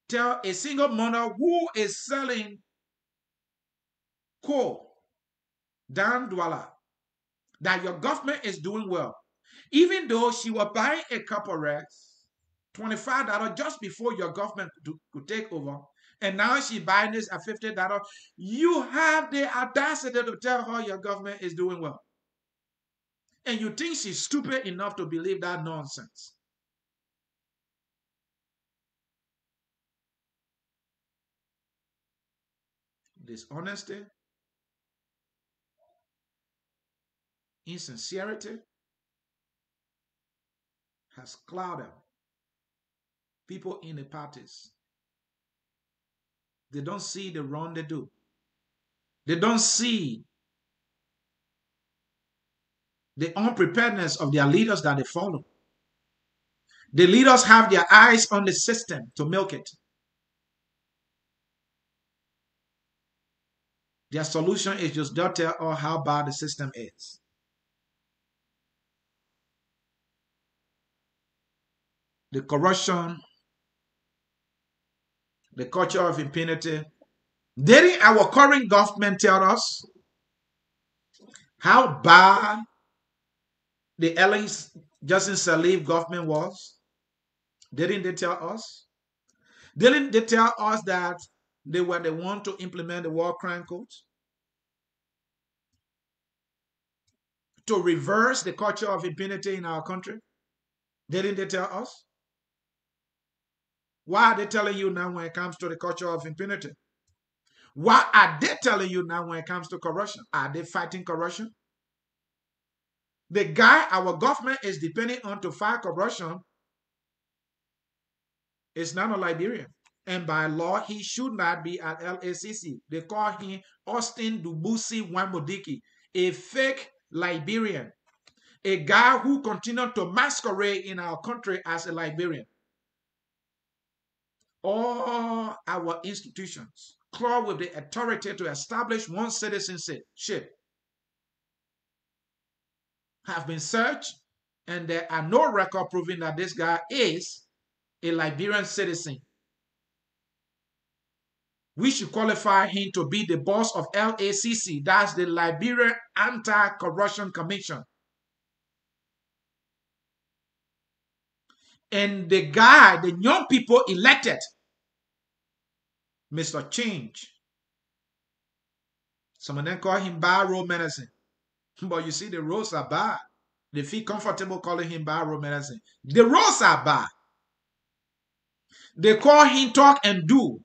tell a single mother who is selling coal down Douala that your government is doing well, even though she was buying a cup of rice, $25 just before your government could take over, and now she buying this at $50. You have the audacity to tell her your government is doing well. And you think she's stupid enough to believe that nonsense. Dishonesty, insincerity has clouded people in the parties. They don't see the wrong they do. They don't see the unpreparedness of their leaders that they follow. The leaders have their eyes on the system to milk it. Their solution is just don't tell us how bad the system is. The corruption, the culture of impunity. Didn't our current government tell us how bad the Ellen Johnson Sirleaf government was? Didn't they tell us? Didn't they tell us that they were the one to implement the War Crime Code? To reverse the culture of impunity in our country? Didn't they tell us? Why are they telling you now when it comes to the culture of impunity? What are they telling you now when it comes to corruption? Are they fighting corruption? The guy our government is depending on to fight corruption is not a Liberian. And by law, he should not be at LACC. They call him Austin Dubusi Wamodiki, a fake Liberian, a guy who continued to masquerade in our country as a Liberian. All our institutions claw with the authority to establish one citizenship have been searched, and there are no record proving that this guy is a Liberian citizen. We should qualify him to be the boss of LACC, that's the Liberian Anti-Corruption Commission. And the guy, the young people elected, Mr. Change. Some of them call him bad road medicine. But you see, the roads are bad. They feel comfortable calling him bad road medicine. The roads are bad. They call him talk and do.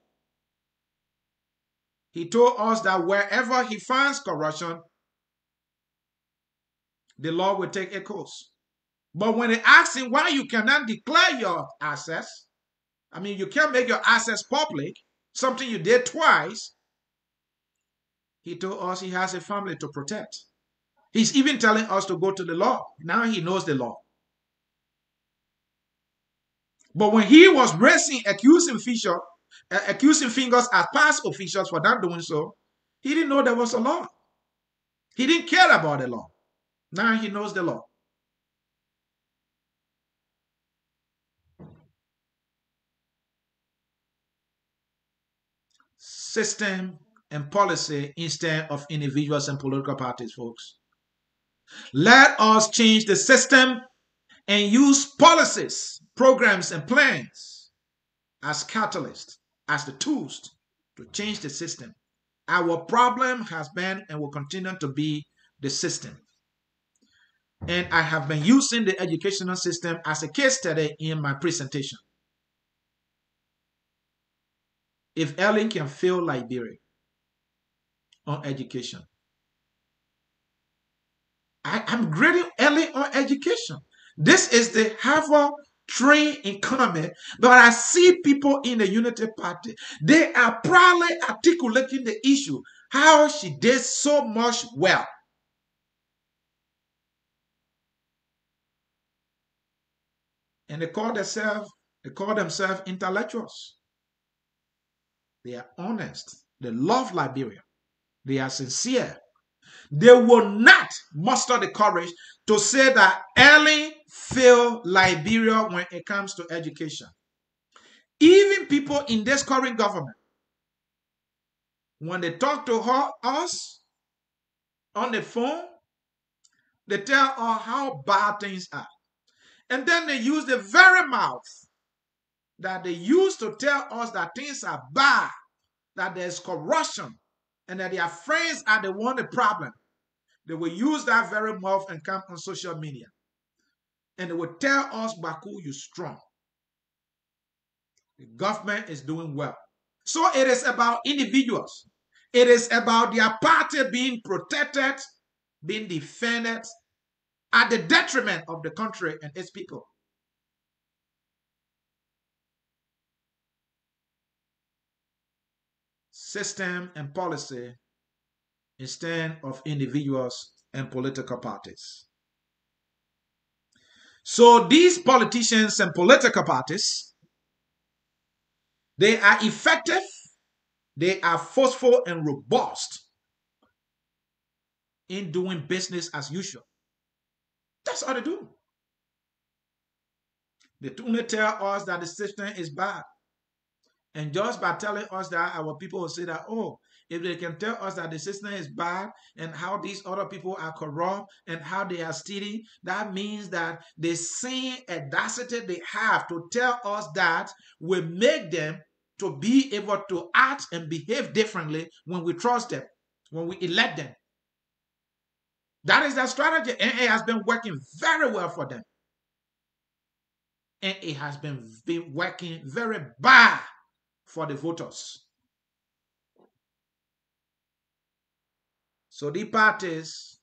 He told us that wherever he finds corruption, the law will take a course. But when they ask him why you cannot declare your assets, I mean, you can't make your assets public, something you did twice, he told us he has a family to protect. He's even telling us to go to the law. Now he knows the law. But when he was raising accusing fingers at past officials for not doing so, he didn't know there was a law. He didn't care about the law. Now he knows the law. System and policy instead of individuals and political parties, folks. Let us change the system and use policies, programs, and plans as catalysts, as the tools to change the system. Our problem has been and will continue to be the system. And I have been using the educational system as a case study in my presentation. If Ellen can fail Liberia on education, I'm grading Ellen on education. This is the Harvard trained economy, but I see people in the Unity Party. They are proudly articulating the issue, how she did so much well. And they call themselves intellectuals. They are honest. They love Liberia. They are sincere. They will not muster the courage to say that Ellen failed Liberia when it comes to education. Even people in this current government, when they talk to us on the phone, they tell us how bad things are. And then they use the very mouth that they use to tell us that things are bad, that there's corruption, and that their friends are the one the problem. They will use that very mouth and come on social media. And they will tell us, Baku, you're strong. The government is doing well. So it is about individuals. It is about their party being protected, being defended at the detriment of the country and its people. System and policy instead of individuals and political parties. So these politicians and political parties, they are effective, they are forceful and robust in doing business as usual. That's all they do. They only tell us that the system is bad. And just by telling us that, our people will say that, oh, if they can tell us that the system is bad and how these other people are corrupt and how they are stealing, that means that the same audacity they have to tell us that will make them to be able to act and behave differently when we trust them, when we elect them. That is their strategy, and it has been working very well for them. And it has been working very bad for the voters. So the parties,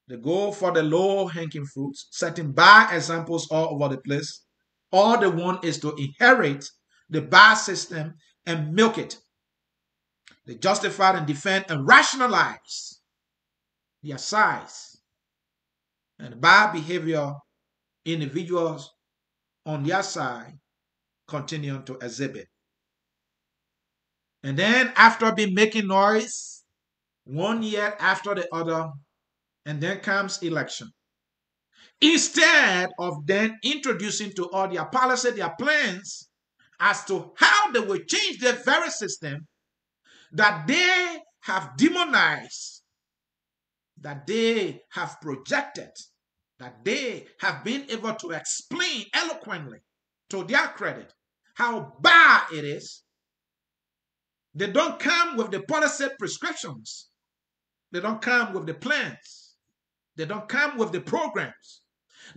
they go for the low-hanging fruits, setting bad examples all over the place. All they want is to inherit the bad system and milk it. They justify and defend and rationalize their size and bad behavior individuals on their side continue to exhibit. And then after being making noise, 1 year after the other, and then comes election. Instead of then introducing to all their policy, their plans as to how they will change the very system that they have demonized, that they have projected, that they have been able to explain eloquently to their credit how bad it is. They don't come with the policy prescriptions. They don't come with the plans. They don't come with the programs.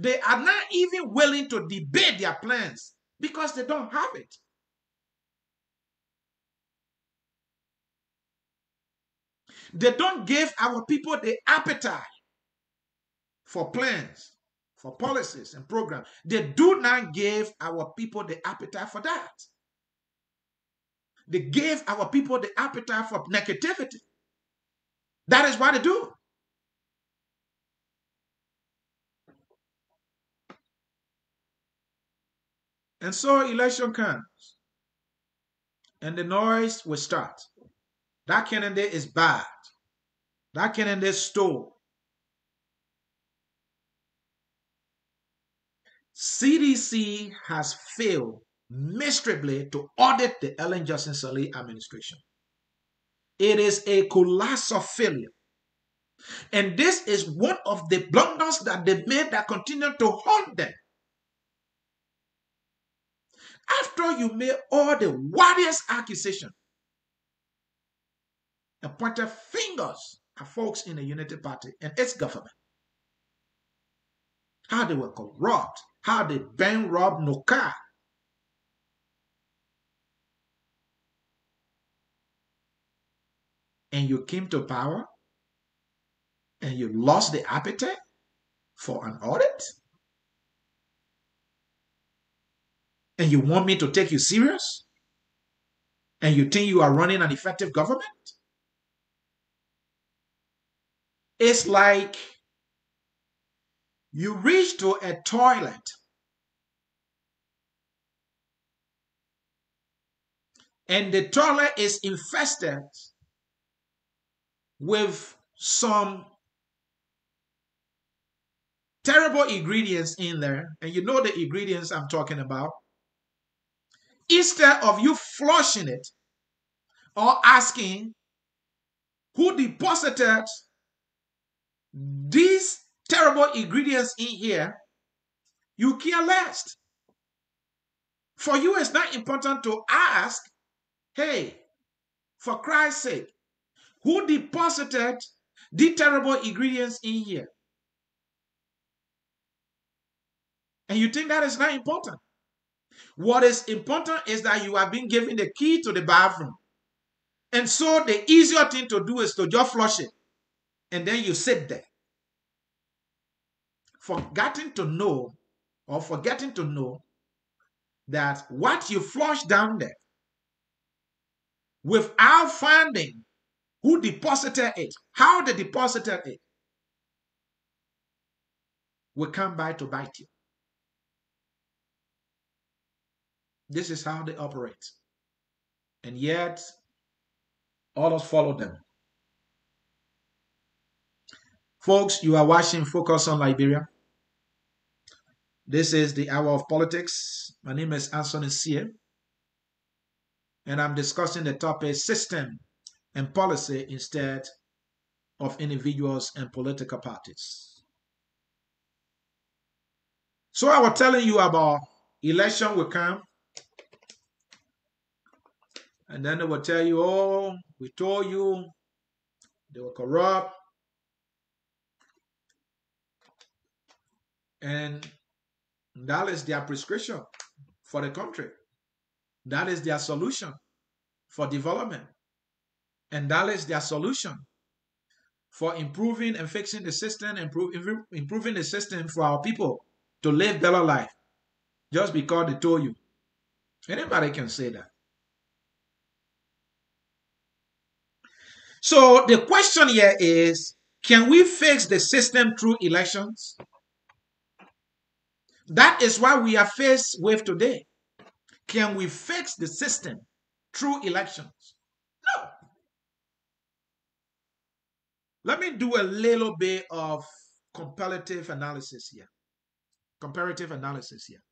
They are not even willing to debate their plans because they don't have it. They don't give our people the appetite for plans, for policies and programs. They do not give our people the appetite for that. They give our people the appetite for negativity. That is what they do. And so election comes and the noise will start. That candidate is bad. That candidate stole. CDC has failed miserably to audit the Ellen Johnson Sirleaf administration. It is a colossal failure. And this is one of the blunders that they made that continue to haunt them. After you made all the wildest accusations and pointed fingers at folks in the Unity Party and its government, how they were corrupt, how they bank robbed Noka, and you came to power and you lost the appetite for an audit? And you want me to take you serious? And you think you are running an effective government? It's like you reach to a toilet and the toilet is infested with some terrible ingredients in there, and you know the ingredients I'm talking about. Instead of you flushing it or asking who deposited these terrible ingredients in here, you care less. For you, it's not important to ask, hey, for Christ's sake, who deposited the terrible ingredients in here? And you think that is not important. What is important is that you have been given the key to the bathroom. And so the easier thing to do is to just flush it. And then you sit there. Forgetting to know that what you flush down there, without finding who deposited it, how they deposited it, will come by to bite you. This is how they operate. And yet, others follow them. Folks, you are watching Focus on Liberia. This is the Hour of Politics. My name is Anthony Sie, and I'm discussing the topic system and policy instead of individuals and political parties. So I was telling you about election will come, and then they will tell you, oh, we told you they were corrupt, and that is their prescription for the country. That is their solution for development. And that is their solution for improving and fixing the system, improving the system for our people to live better life, just because they told you. Anybody can say that. So the question here is, can we fix the system through elections? That is what we are faced with today. Can we fix the system through elections? No. Let me do a little bit of comparative analysis here. Comparative analysis here.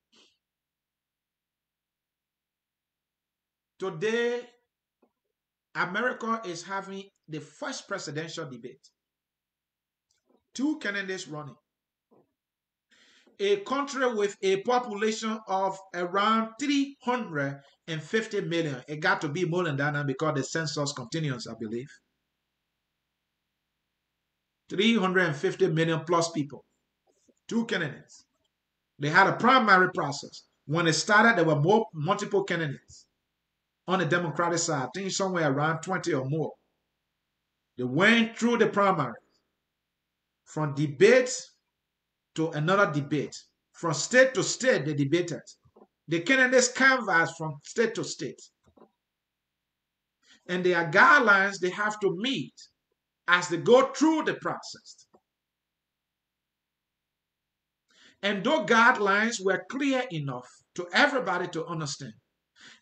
Today, America is having the first presidential debate. Two candidates running. A country with a population of around 350 million. It got to be more than that now because the census continues, I believe. 350 million plus people. Two candidates. They had a primary process. When it started, there were multiple candidates on the Democratic side. I think somewhere around 20 or more. They went through the primary. From debate to another debate. From state to state, they debated. The candidates canvassed from state to state. And there are guidelines they have to meet as they go through the process. And those guidelines were clear enough to everybody to understand.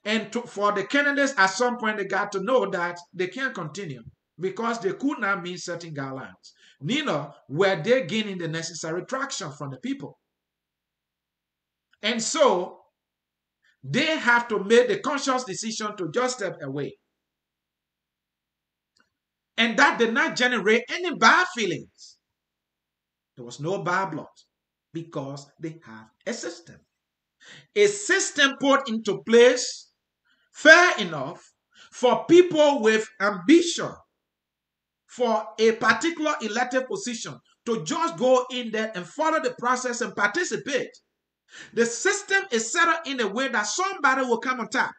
And for the candidates, at some point, they got to know that they can't continue because they could not meet certain guidelines. Neither were they gaining the necessary traction from the people. And so, they have to make the conscious decision to just step away. And that did not generate any bad feelings. There was no bad blood because they have a system. A system put into place fair enough for people with ambition for a particular elected position to just go in there and follow the process and participate. The system is set up in a way that somebody will come on top.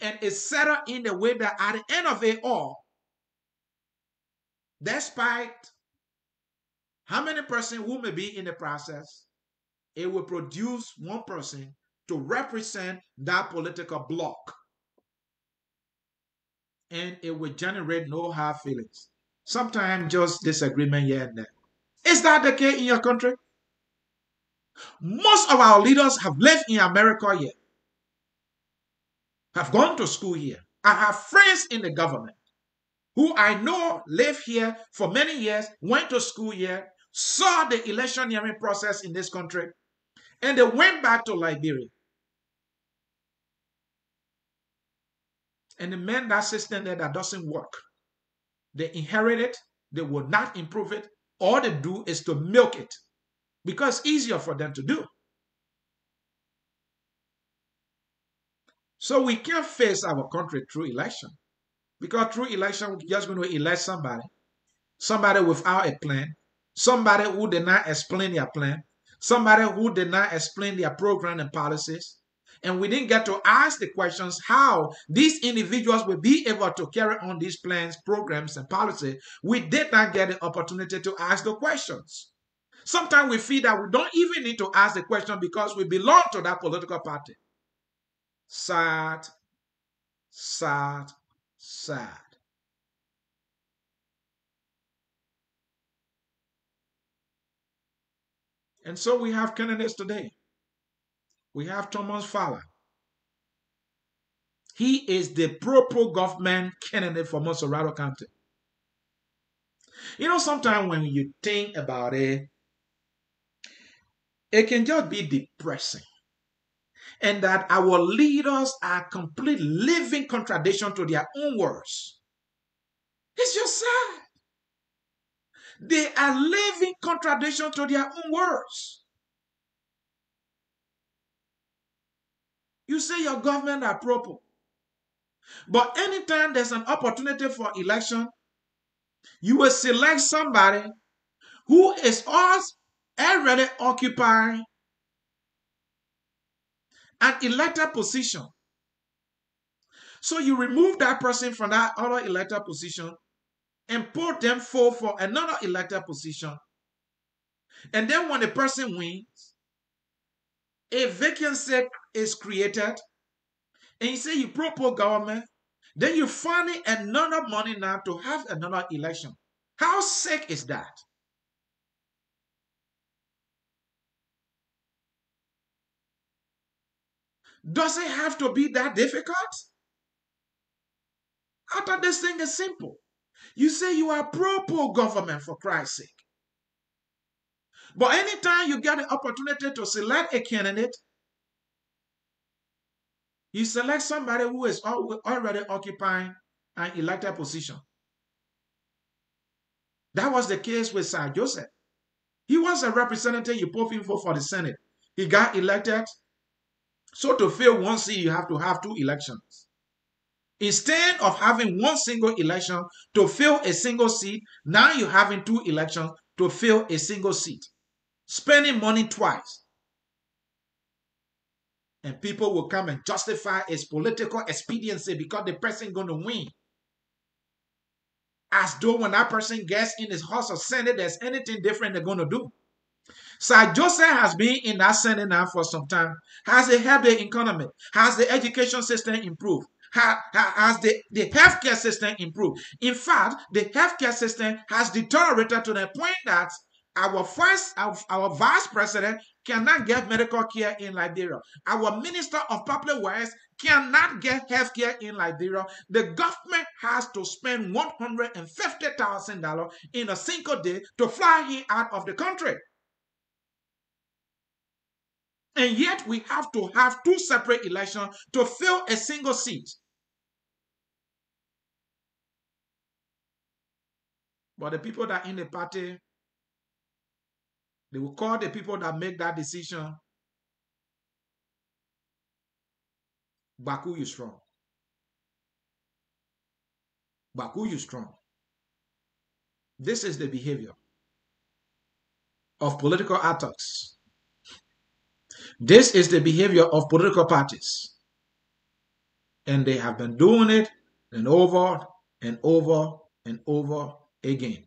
And it's set up in a way that at the end of it all, despite how many persons who may be in the process, it will produce one person to represent that political bloc. And it will generate no hard feelings. Sometimes just disagreement here and there. Is that the case in your country? Most of our leaders have lived in America here, have gone to school here. I have friends in the government who I know live here for many years, went to school here, saw the electioneering process in this country, and they went back to Liberia. And the man that system there that doesn't work, they inherit it, they will not improve it. All they do is to milk it because it's easier for them to do. So we can't face our country through election because through election, we're just going to elect somebody without a plan, somebody who did not explain their plan, somebody who did not explain their program and policies. And we didn't get to ask the questions how these individuals will be able to carry on these plans, programs, and policies. We did not get the opportunity to ask the questions. Sometimes we feel that we don't even need to ask the question because we belong to that political party. Sad, sad, sad. And so we have candidates today. We have Thomas Fowler. He is the pro-government candidate for Monserrato County. You know, sometimes when you think about it, it can just be depressing. And that our leaders are complete living contradiction to their own words. It's just sad. They are living contradiction to their own words. You say your government are proper. But anytime there's an opportunity for election, you will select somebody who is already occupying an elected position. So you remove that person from that other elected position and put them forward for another elected position. And then when the person wins, a vacancy is created, and you say you pro government, then you find another money now to have another election. How sick is that? Does it have to be that difficult? I thought this thing is simple. You say you are pro government, for Christ's sake. But anytime you get the opportunity to select a candidate, you select somebody who is already occupying an elected position. That was the case with Sir Joseph. He was a representative. You put him for the Senate. He got elected. So to fill one seat, you have to have two elections. Instead of having one single election to fill a single seat, now you're having two elections to fill a single seat. Spending money twice. And people will come and justify its political expediency because the person going to win. As though when that person gets in his House of Senate, there's anything different they're going to do. Sir Joseph has been in that Senate now for some time. Has it helped the economy? Has the education system improved? Has the healthcare system improved? In fact, the healthcare system has deteriorated to the point that our vice president cannot get medical care in Liberia. Our minister of public works cannot get health care in Liberia. The government has to spend $150,000 in a single day to fly him out of the country. And yet we have to have two separate elections to fill a single seat. But the people that in the party, they will call the people that make that decision, Baku, you strong. Baku, you strong. This is the behavior of political actors. This is the behavior of political parties. And they have been doing it and over and over and over again.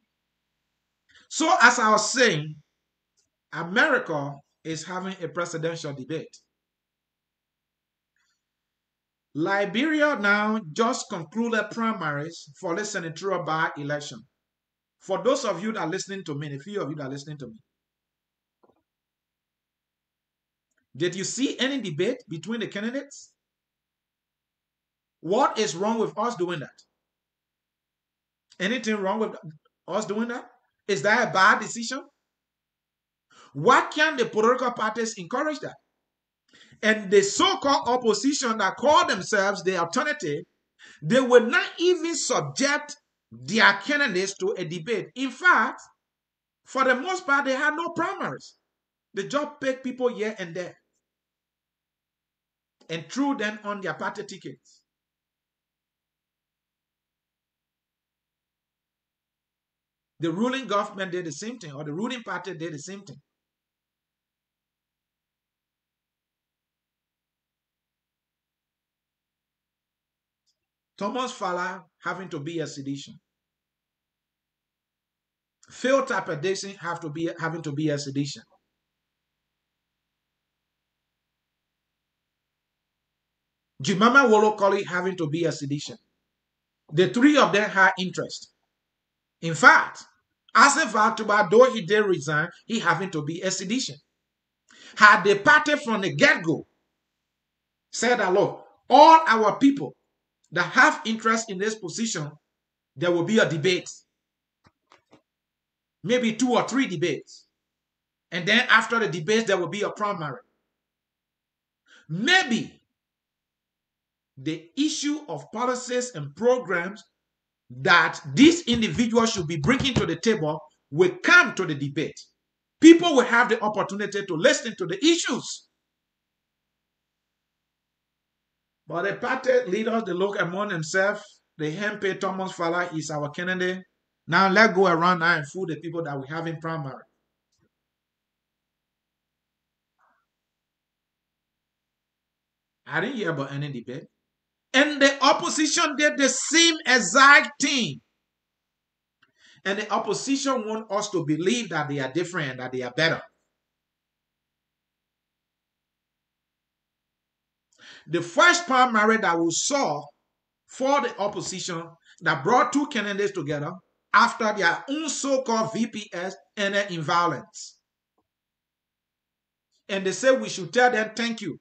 So as I was saying, America is having a presidential debate. Liberia now just concluded primaries for the senatorial by-election. For those of you that are listening to me, the few of you that are listening to me, did you see any debate between the candidates? What is wrong with us doing that? Anything wrong with us doing that? Is that a bad decision? Why can't the political parties encourage that? And the so-called opposition that call themselves the alternative, they will not even subject their candidates to a debate. In fact, for the most part, they had no primaries. They just pick people here and there and threw them on their party tickets. The ruling government did the same thing, or the ruling party did the same thing. Thomas Fowler having to be a sedition. Phil Tapper-Dixon having to be a sedition. Jemima Wolokoli having to be a sedition. The three of them had interest. In fact, Asif Altuba, though he did resign, he having to be a sedition. Had the party from the get-go said that, look, all our people that have interest in this position, there will be a debate. Maybe 2 or 3 debates. And then after the debates, there will be a primary. Maybe the issue of policies and programs that these individuals should be bringing to the table will come to the debate. People will have the opportunity to listen to the issues. But the party leaders, they look among themselves. They handpick Thomas Fowler is our candidate. Now let's go around now and fool the people that we have in primary. I didn't hear about any debate. And the opposition did the same exact thing. And the opposition want us to believe that they are different, that they are better. The first primary that we saw for the opposition that brought two candidates together after their own so-called VPS ended in violence. And they said we should tell them thank you.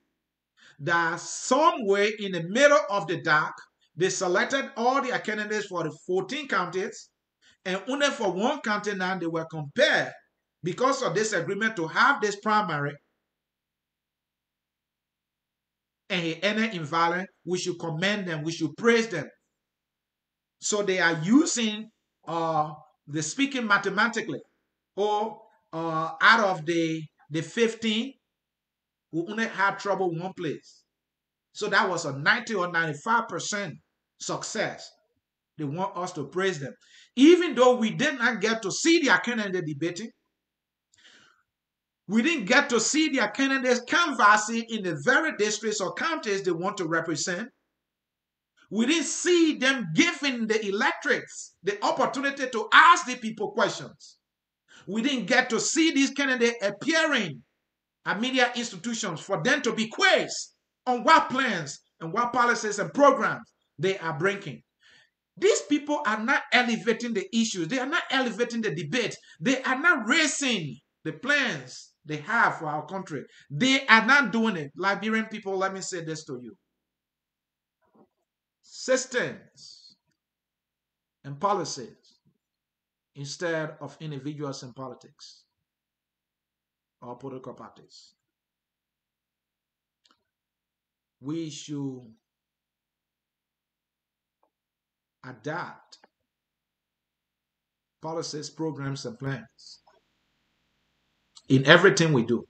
That somewhere in the middle of the dark, they selected all their candidates for the 14 counties, and only for one county now they were compared because of this agreement to have this primary, and he ended in violence. We should commend them, we should praise them. So they are using the speaking mathematically, or out of the 15, we only had trouble one place. So that was a 90 or 95% success. They want us to praise them. Even though we did not get to see their candidate debating, we didn't get to see their candidates canvassing in the very districts or counties they want to represent. We didn't see them giving the electorates the opportunity to ask the people questions. We didn't get to see these candidates appearing at media institutions for them to be quizzed on what plans and what policies and programs they are bringing. These people are not elevating the issues. They are not elevating the debate. They are not raising the plans they have for our country. They are not doing it. Liberian people, let me say this to you. Systems and policies instead of individuals in politics or political parties. We should adapt policies, programs, and plans in everything we do.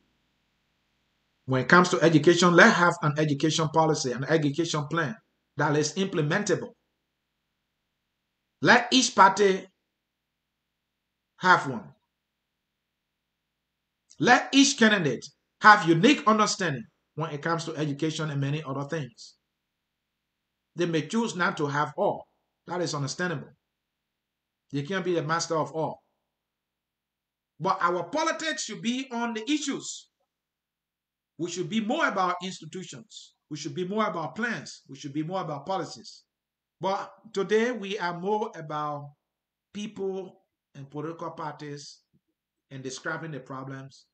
When it comes to education, let's have an education policy, an education plan that is implementable. Let each party have one. Let each candidate have unique understanding when it comes to education and many other things. They may choose not to have all. That is understandable. They can't be the master of all. But our politics should be on the issues. We should be more about institutions. We should be more about plans. We should be more about policies. But today we are more about people and political parties and describing the problems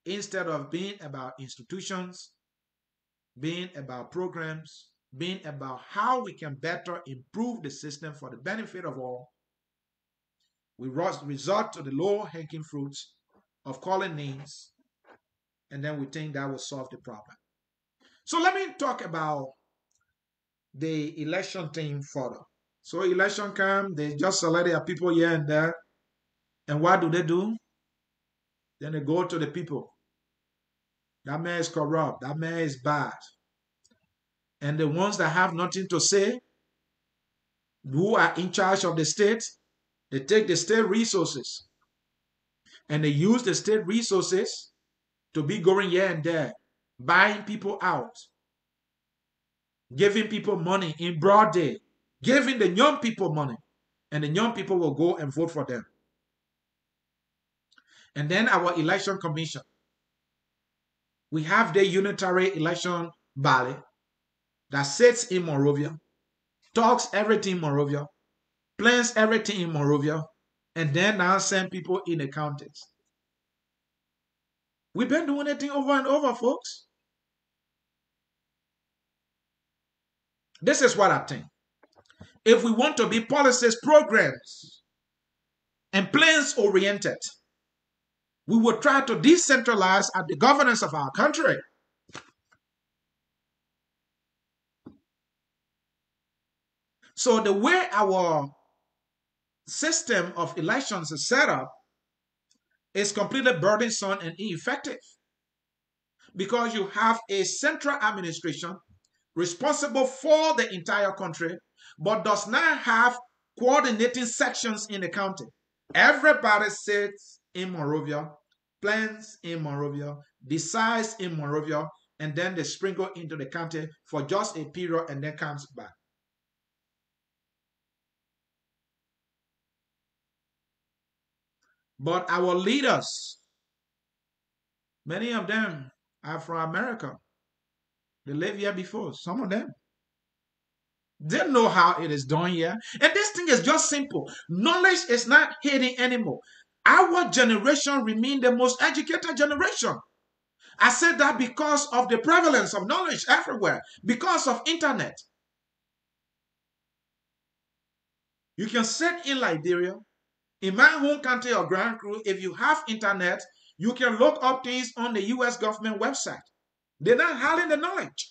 instead of being about institutions, being about programs, being about how we can better improve the system for the benefit of all. We resort to the low-hanging fruits of calling names, and then we think that will solve the problem. So let me talk about the election thing further. So election come, they just select their people here and there. And what do? Then they go to the people. That man is corrupt. That man is bad. And the ones that have nothing to say, who are in charge of the state, they take the state resources and they use the state resources to be going here and there, buying people out, giving people money in broad day, giving the young people money, and the young people will go and vote for them. And then our election commission. We have the unitary election body that sits in Monrovia, talks everything in Monrovia, plans everything in Monrovia, and then now send people in the counties. We've been doing it over and over, folks. This is what I think. If we want to be policies, programs, and plans oriented, we will try to decentralize at the governance of our country. So the way our system of elections is set up is completely burdensome and ineffective because you have a central administration responsible for the entire country, but does not have coordinating sections in the county. Everybody sits in Monrovia, plans in Monrovia, decides in Monrovia, and then they sprinkle into the county for just a period and then comes back. But our leaders, many of them are from America. They live here before, some of them. They know how it is done here. And this thing is just simple. Knowledge is not hidden anymore. Our generation remain the most educated generation. I said that because of the prevalence of knowledge everywhere, because of internet. You can sit in Liberia, in my home country or Grand Crew, if you have internet, you can look up things on the US government website. They're not hiding the knowledge.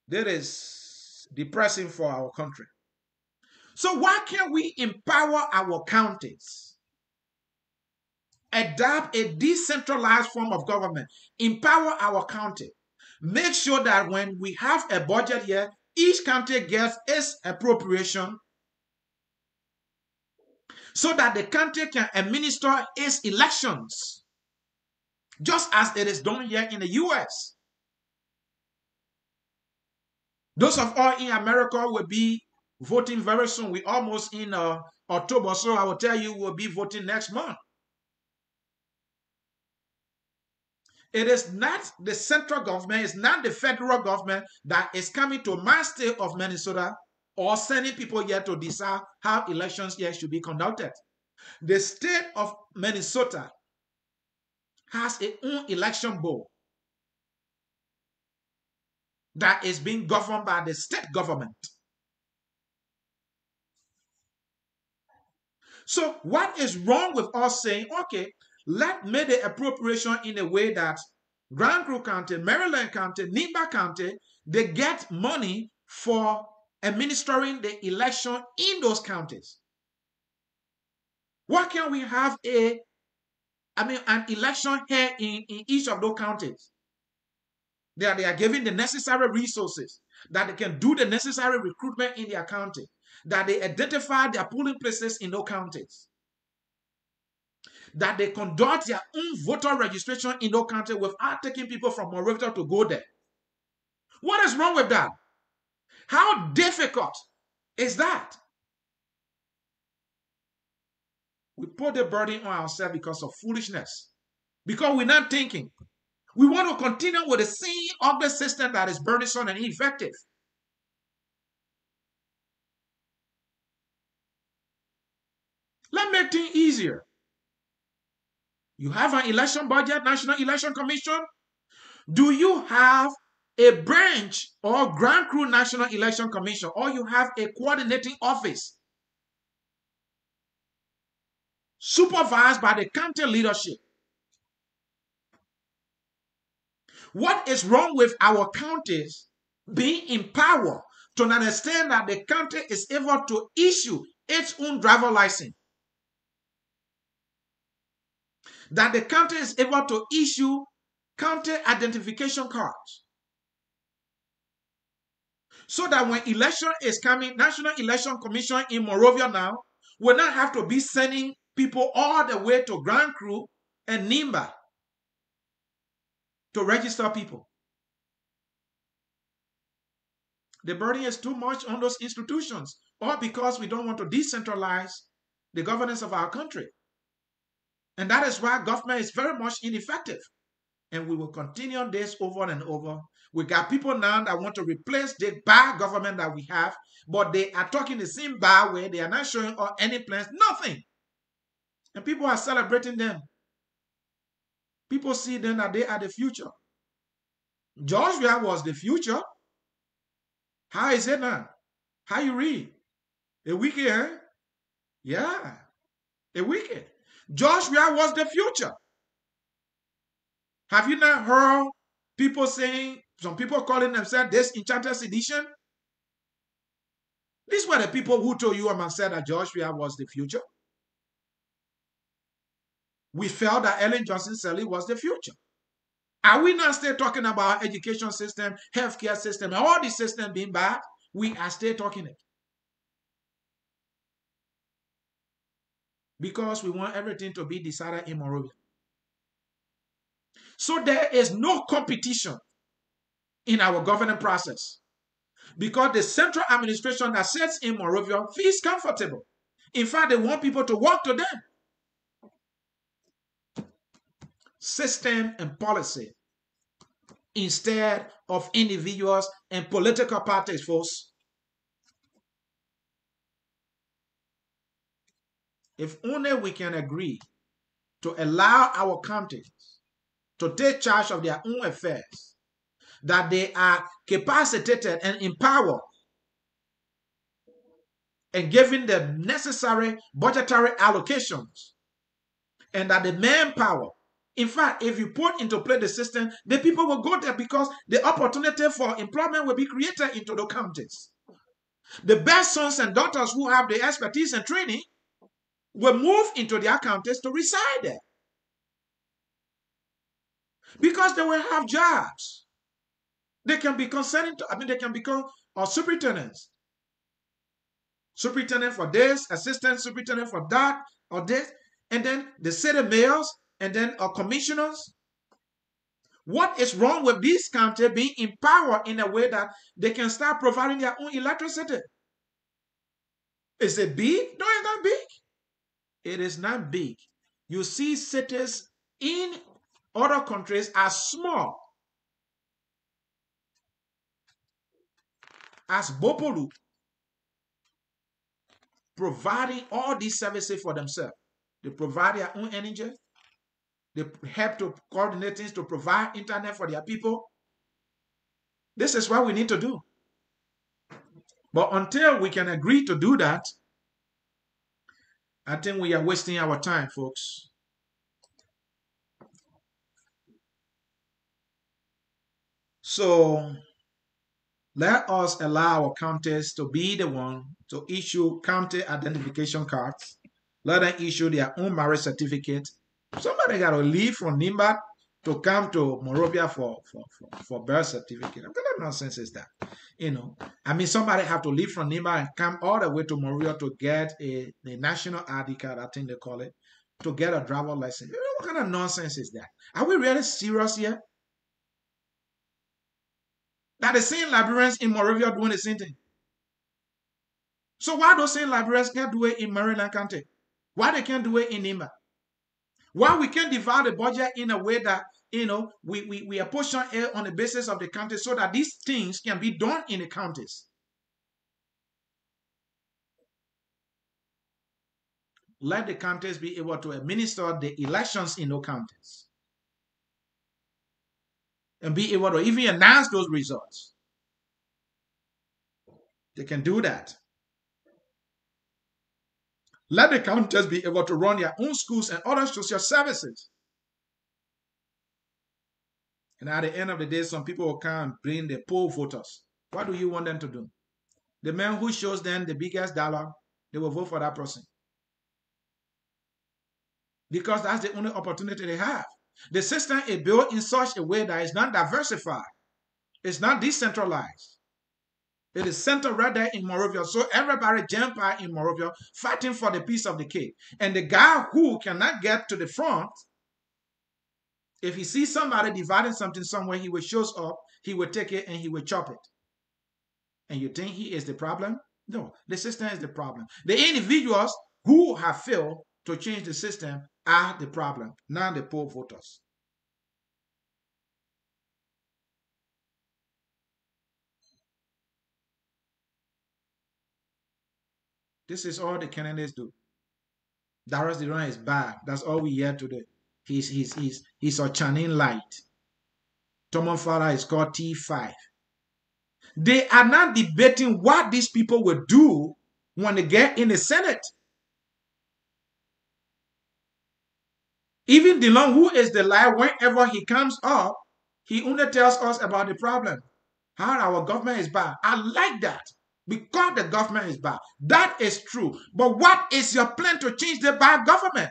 That is depressing for our country. So why can't we empower our counties? Adopt a decentralized form of government. Empower our county. Make sure that when we have a budget here, each county gets its appropriation so that the country can administer its elections, just as it is done here in the US. Those of us in America will be voting very soon. We're almost in October, so I will tell you we'll be voting next month. It is not the central government, it's not the federal government that is coming to my state of Minnesota or sending people here to decide how elections here should be conducted. The state of Minnesota has its own election board that is being governed by the state government. So what is wrong with us saying, okay, let me the appropriation in a way that Grand Crew County, Maryland County, Nimba County, they get money for administering the election in those counties. Why can't we have an election here in each of those counties? They are given the necessary resources, that they can do the necessary recruitment in their county, that they identify their polling places in those counties, that they conduct their own voter registration in those counties without taking people from Monrovia to go there. What is wrong with that? How difficult is that? We put the burden on ourselves because of foolishness, because we're not thinking. We want to continue with the same ugly system that is burdensome and ineffective. Let's make things easier. You have an election budget, National Election Commission. Do you have a branch or Grand Crew National Election Commission, or you have a coordinating office supervised by the county leadership? What is wrong with our counties being empowered to understand that the county is able to issue its own driver license? That the county is able to issue county identification cards. So that when election is coming, National Election Commission in Monrovia now will not have to be sending people all the way to Grand Crew and Nimba to register people. The burden is too much on those institutions, or because we don't want to decentralize the governance of our country. And that is why government is very much ineffective. And we will continue on this over and over. We got people now that want to replace the bad government that we have, but they are talking the same bad way. They are not showing any plans, nothing. And people are celebrating them. People see them that they are the future. Joshua was the future. How is it now? How you read? A wicked, eh? Yeah, a wicked. Joshua was the future. Have you not heard people saying, some people calling themselves this enchanted sedition? These were the people who told you and said that Joshua was the future. We felt that Ellen Johnson Sirleaf was the future. Are we not still talking about education system, healthcare system, and all these systems being bad? We are still talking it. Because we want everything to be decided in Monrovia. So there is no competition in our governing process. Because the central administration that sits in Monrovia feels comfortable. In fact, they want people to walk to them. System and policy instead of individuals and political parties, folks. If only we can agree to allow our counties to take charge of their own affairs, that they are capacitated and empowered and given the necessary budgetary allocations, and that the manpower, in fact, if you put into play the system, the people will go there because the opportunity for employment will be created into the counties. The best sons and daughters who have the expertise and training will move into their counties to reside there because they will have jobs. They can be they can become superintendents. Superintendent for this, assistant superintendent for that, or this, and then the city mayors, and then commissioners. What is wrong with this county being empowered in a way that they can start providing their own electricity? Is it big? No, it's not big. It is not big. You see cities in other countries as small as Bopolu, providing all these services for themselves. They provide their own energy. They help to coordinate things to provide internet for their people. This is what we need to do. But until we can agree to do that, I think we are wasting our time, folks. So let us allow our counties to be the one to issue county identification cards. Let them issue their own marriage certificate. Somebody got to leave from Nimba to come to Monrovia for birth certificate. What kind of nonsense is that? I mean, somebody have to leave from Nimba and come all the way to Monrovia to get a national ID card, I think they call it, to get a driver license. What kind of nonsense is that? Are we really serious here? That the same Liberians in Monrovia doing the same thing. So why those same Liberians can't do it in Maryland County? Why they can't do it in Nimba? Why we can't divide the budget in a way that we apportion it on the basis of the county so that these things can be done in the counties? Let the counties be able to administer the elections in those counties and be able to even announce those results. They can do that. Let the counties be able to run their own schools and other social services. And at the end of the day, some people will come and bring the poll voters. What do you want them to do? The man who shows them the biggest dollar, they will vote for that person. Because that's the only opportunity they have. The system is built in such a way that it's not diversified. It's not decentralized. It is centered right there in Monrovia. So everybody jump out in Monrovia fighting for the piece of the cake. And the guy who cannot get to the front, if he sees somebody dividing something somewhere, he will shows up, he will take it, and he will chop it. And you think he is the problem? No, the system is the problem. The individuals who have failed to change the system are the problem, not the poll voters. This is all the candidates do. Darius Duran is bad. That's all we hear today. He's a Channing light. Tomon Farah is called T5. They are not debating what these people will do when they get in the Senate. Even DeLong, who is the liar, whenever he comes up, he only tells us about the problem. How our government is bad. I like that. Because the government is bad. That is true. But what is your plan to change the bad government?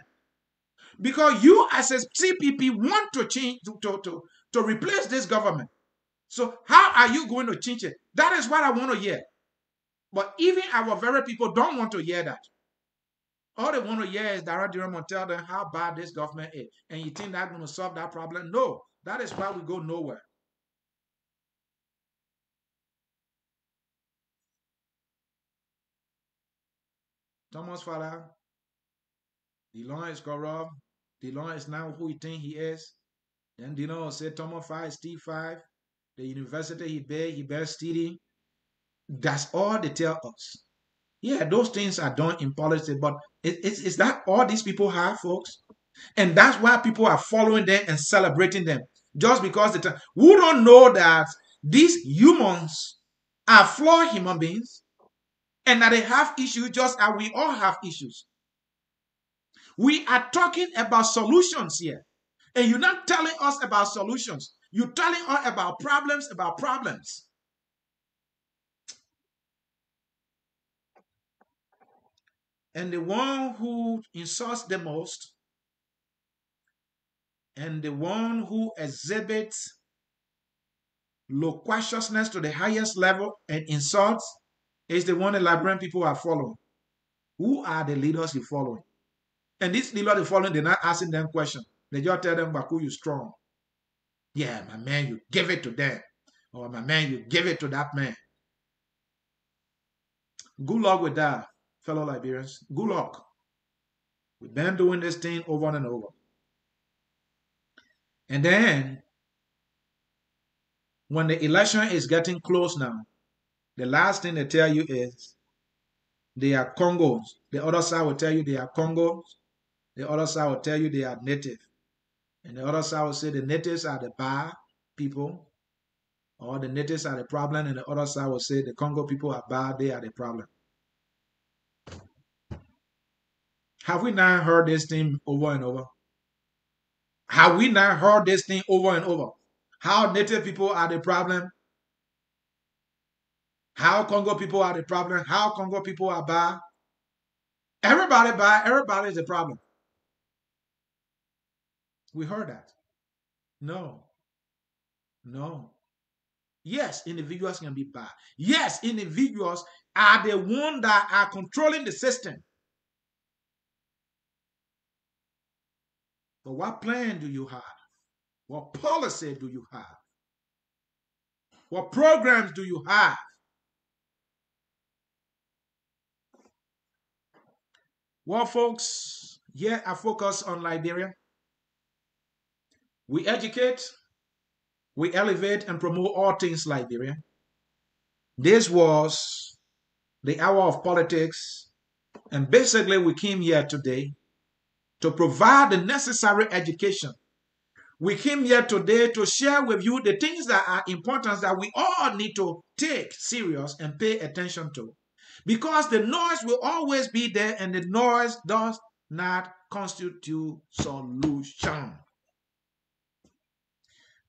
Because you as a CPP want to change, to replace this government. So how are you going to change it? That is what I want to hear. But even our very people don't want to hear that. All they want to hear is Dara Durham tell them how bad this government is. And you think that's going to solve that problem? No. That is why we go nowhere. Thomas' father, Dylan is corrupt. Dylan is not who he think he is. Then Dylan will say Thomas 5, Steve 5. The university he bears steady. That's all they tell us. Yeah, those things are done in politics, but is that all these people have, folks? And that's why people are following them and celebrating them. Just because who don't know that these humans are flawed human beings and that they have issues just as we all have issues. We are talking about solutions here. And you're not telling us about solutions. You're telling us about problems, And the one who insults the most and the one who exhibits loquaciousness to the highest level and insults is the one the Liberian people are following. Who are the leaders you're following? And these leaders you're following, they're not asking them questions. They just tell them, Baku, you strong. Yeah, my man, you give it to them. Or my man, you give it to that man. Good luck with that, fellow Liberians. Good luck. We've been doing this thing over and over. And then, when the election is getting close now, the last thing they tell you is they are Congos. The other side will tell you they are Congos. The other side will tell you they are native. And the other side will say the natives are the bad people, or the natives are the problem. And the other side will say the Congo people are bad, they are the problem. Have we not heard this thing over and over? Have we not heard this thing over and over? How native people are the problem? How Congo people are the problem? How Congo people are bad? Everybody bad, everybody is the problem. We heard that. No. No. Yes, individuals can be bad. Yes, individuals are the ones that are controlling the system. But what plan do you have? What policy do you have? What programs do you have? Well, folks, here I focus on Liberia. We educate, we elevate and promote all things Liberia. This was the hour of politics, and basically we came here today to provide the necessary education. We came here today to share with you the things that are important that we all need to take serious and pay attention to. Because the noise will always be there and the noise does not constitute solution.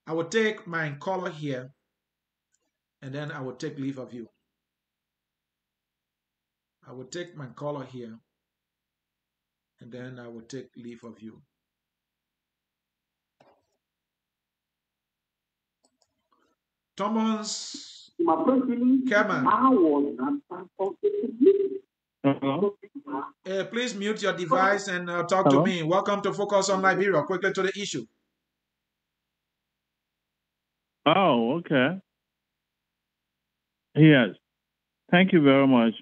I will take my caller here and then I will take leave of you. I will take my caller here and then I will take leave of you. Thomas Kerman. Please mute your device and talk to me. Welcome to Focus on Liberia. Quickly to the issue. Oh, okay. Yes. Thank you very much.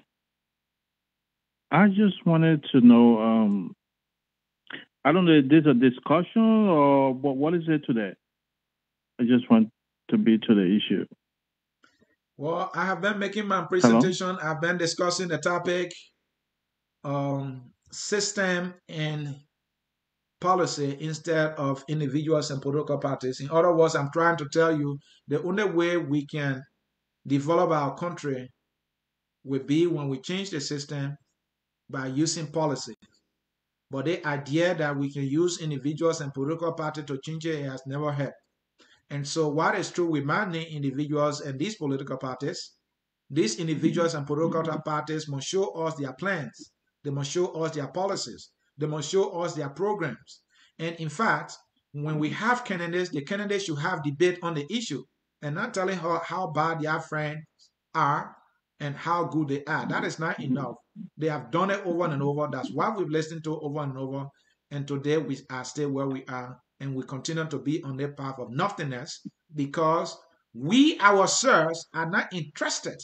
I just wanted to know, I don't know if this is a discussion or what is it today? I just want to be to the issue. Well, I have been making my presentation. Hello? I've been discussing the topic, system and policy instead of individuals and political parties. In other words, I'm trying to tell you the only way we can develop our country will be when we change the system by using policy. But the idea that we can use individuals and political parties to change it has never helped. And so what is true with many individuals and these political parties, these individuals and political parties must show us their plans. They must show us their policies. They must show us their programs. And in fact, when we have candidates, the candidates should have debate on the issue and not telling her how bad their friends are and how good they are. That is not enough. They have done it over and over. That's what we've listened to over and over. And today we are still where we are. And we continue to be on the path of nothingness because we ourselves are not interested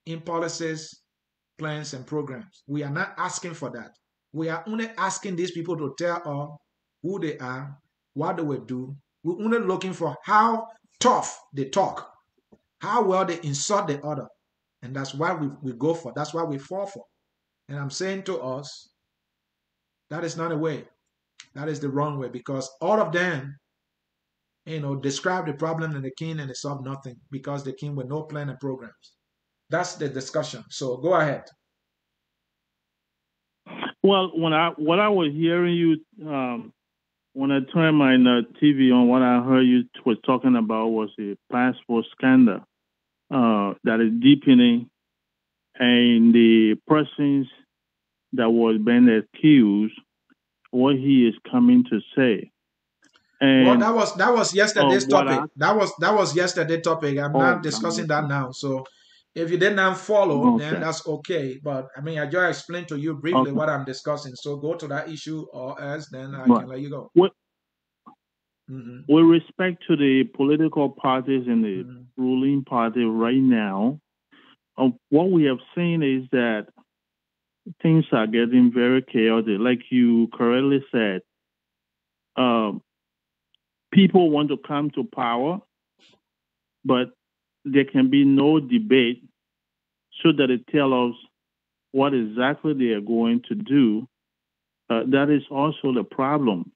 in policies plans and programs. We are not asking for that. We are only asking these people to tell us who they are, what they will do. We're only looking for how tough they talk, how well they insult the other. And that's why we go for, that's why we fall for. And I'm saying to us, that is not a way. That is the wrong way, because all of them, describe the problem and the king and they solve nothing because the king with no plan and programs. That's the discussion. So go ahead. Well, what I was hearing you when I turned my TV on, what I heard you was talking about was a passport scandal that is deepening, and the persons that was being accused, what he is coming to say. Well, And that was yesterday's what topic. I That was yesterday's topic. I'm not discussing that now. So if you did not follow, then okay, that's okay. But I mean, I just explained to you briefly okay, what I'm discussing. So go to that issue, or else then I right. can let you go. With, Hmm. with respect to the political parties and the Hmm. ruling party right now, what we have seen is that things are getting very chaotic. Like you correctly said, um, people want to come to power, but there can be no debate so that they tell us what exactly they are going to do. That is also the problem.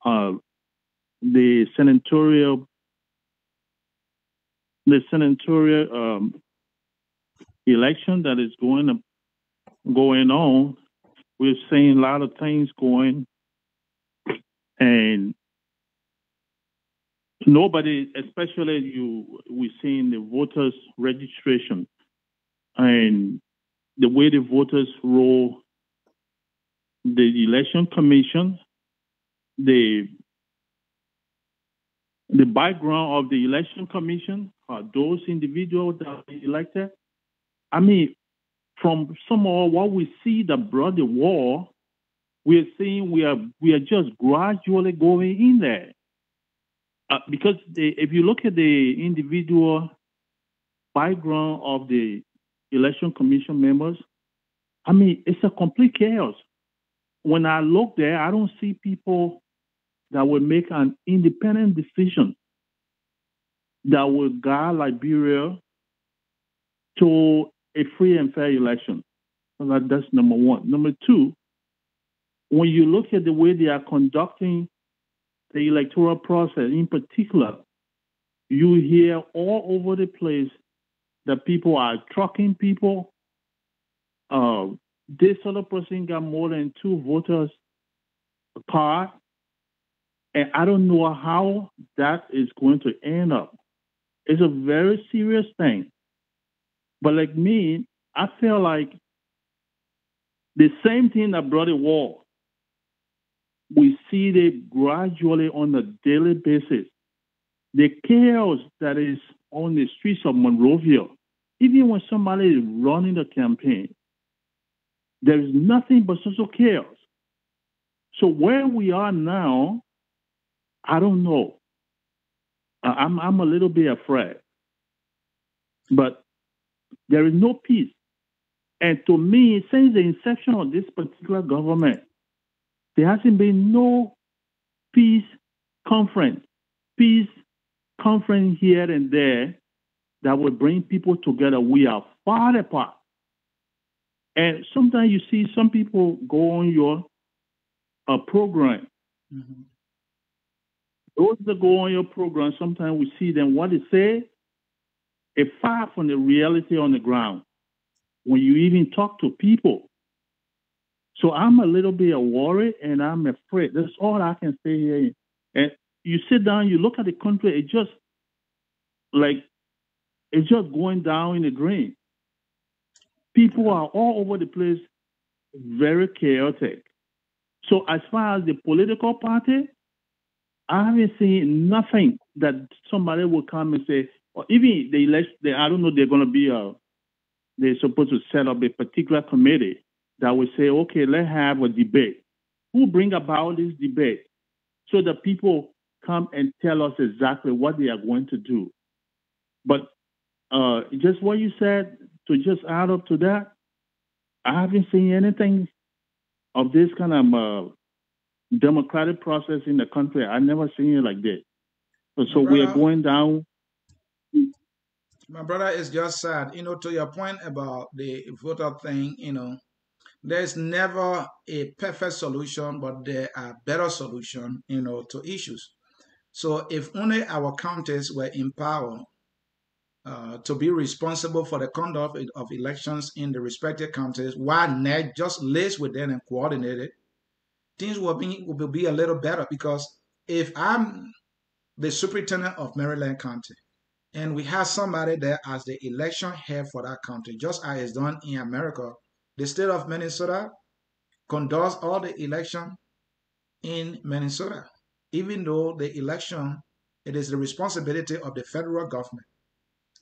Uh, the senatorial, the senatorial election that is going on, we're seeing a lot of things going, and nobody, especially we're seeing the voters registration and the way the voters roll, the election commission, the the background of the election commission, those individuals that are elected. I mean, from some of what we see that brought the war, we are seeing we are just gradually going in there. Because if you look at the individual background of the election commission members, I mean, it's a complete chaos. When I look there, I don't see people that will make an independent decision that will guide Liberia to a free and fair election. So that's number one. Number two, when you look at the way they are conducting the electoral process, in particular, you hear all over the place that people are trucking people. This other person got more than two voters card, and I don't know how that is going to end up. It's a very serious thing. But like me, I feel like the same thing that brought the war, we see it gradually on a daily basis. The chaos that is on the streets of Monrovia, even when somebody is running the campaign, there is nothing but social chaos. So where we are now, I don't know. I'm a little bit afraid, but there is no peace. And to me, since the inception of this particular government, there hasn't been no peace conference, peace conference here and there that will bring people together. We are far apart. And sometimes you see some people go on your program. Hmm. Those that go on your program, sometimes we see them, what they say, is far from the reality on the ground when you even talk to people. So I'm a little bit worried and I'm afraid. That's all I can say here. And you sit down, you look at the country, it's just going down in the drain. People are all over the place, very chaotic. So as far as the political party, I haven't seen nothing that somebody will come and say, or even the election, I don't know, they're going to be, they're supposed to set up a particular committee that will say, okay, let's have a debate. Who bring about this debate so that people come and tell us exactly what they are going to do. But just what you said, to just add up to that, I haven't seen anything of this kind of democratic process in the country. I never seen it like this. My So we are brother, going down. my brother is just sad. To your point about the voter thing, there's never a perfect solution, but there are better solutions, to issues. So if only our counties were in power to be responsible for the conduct of elections in the respective counties, while NEC just lays with them and coordinate it, things will be a little better. Because if I'm the superintendent of Maryland County, and we have somebody there as the election head for that county, just as it's done in America, the state of Minnesota conducts all the election in Minnesota, even though the election, it is the responsibility of the federal government.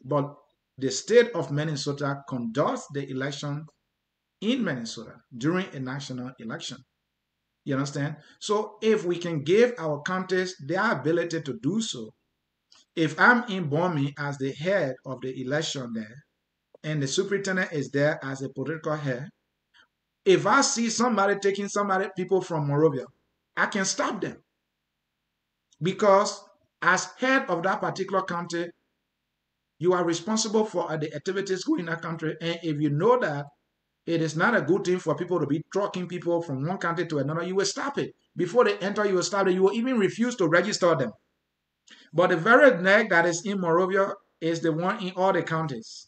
But the state of Minnesota conducts the election in Minnesota during a national election. You understand? So if we can give our counties the ability to do so, if I'm in Bomi as the head of the election there, and the superintendent is there as a political head, if I see somebody taking people from Morovia, I can stop them. Because as head of that particular county, you are responsible for the activities going in that country. And if you know that it is not a good thing for people to be trucking people from one country to another, you will stop it. Before they enter, you will stop it. You will even refuse to register them. But the very neck that is in Morovia is the one in all the counties.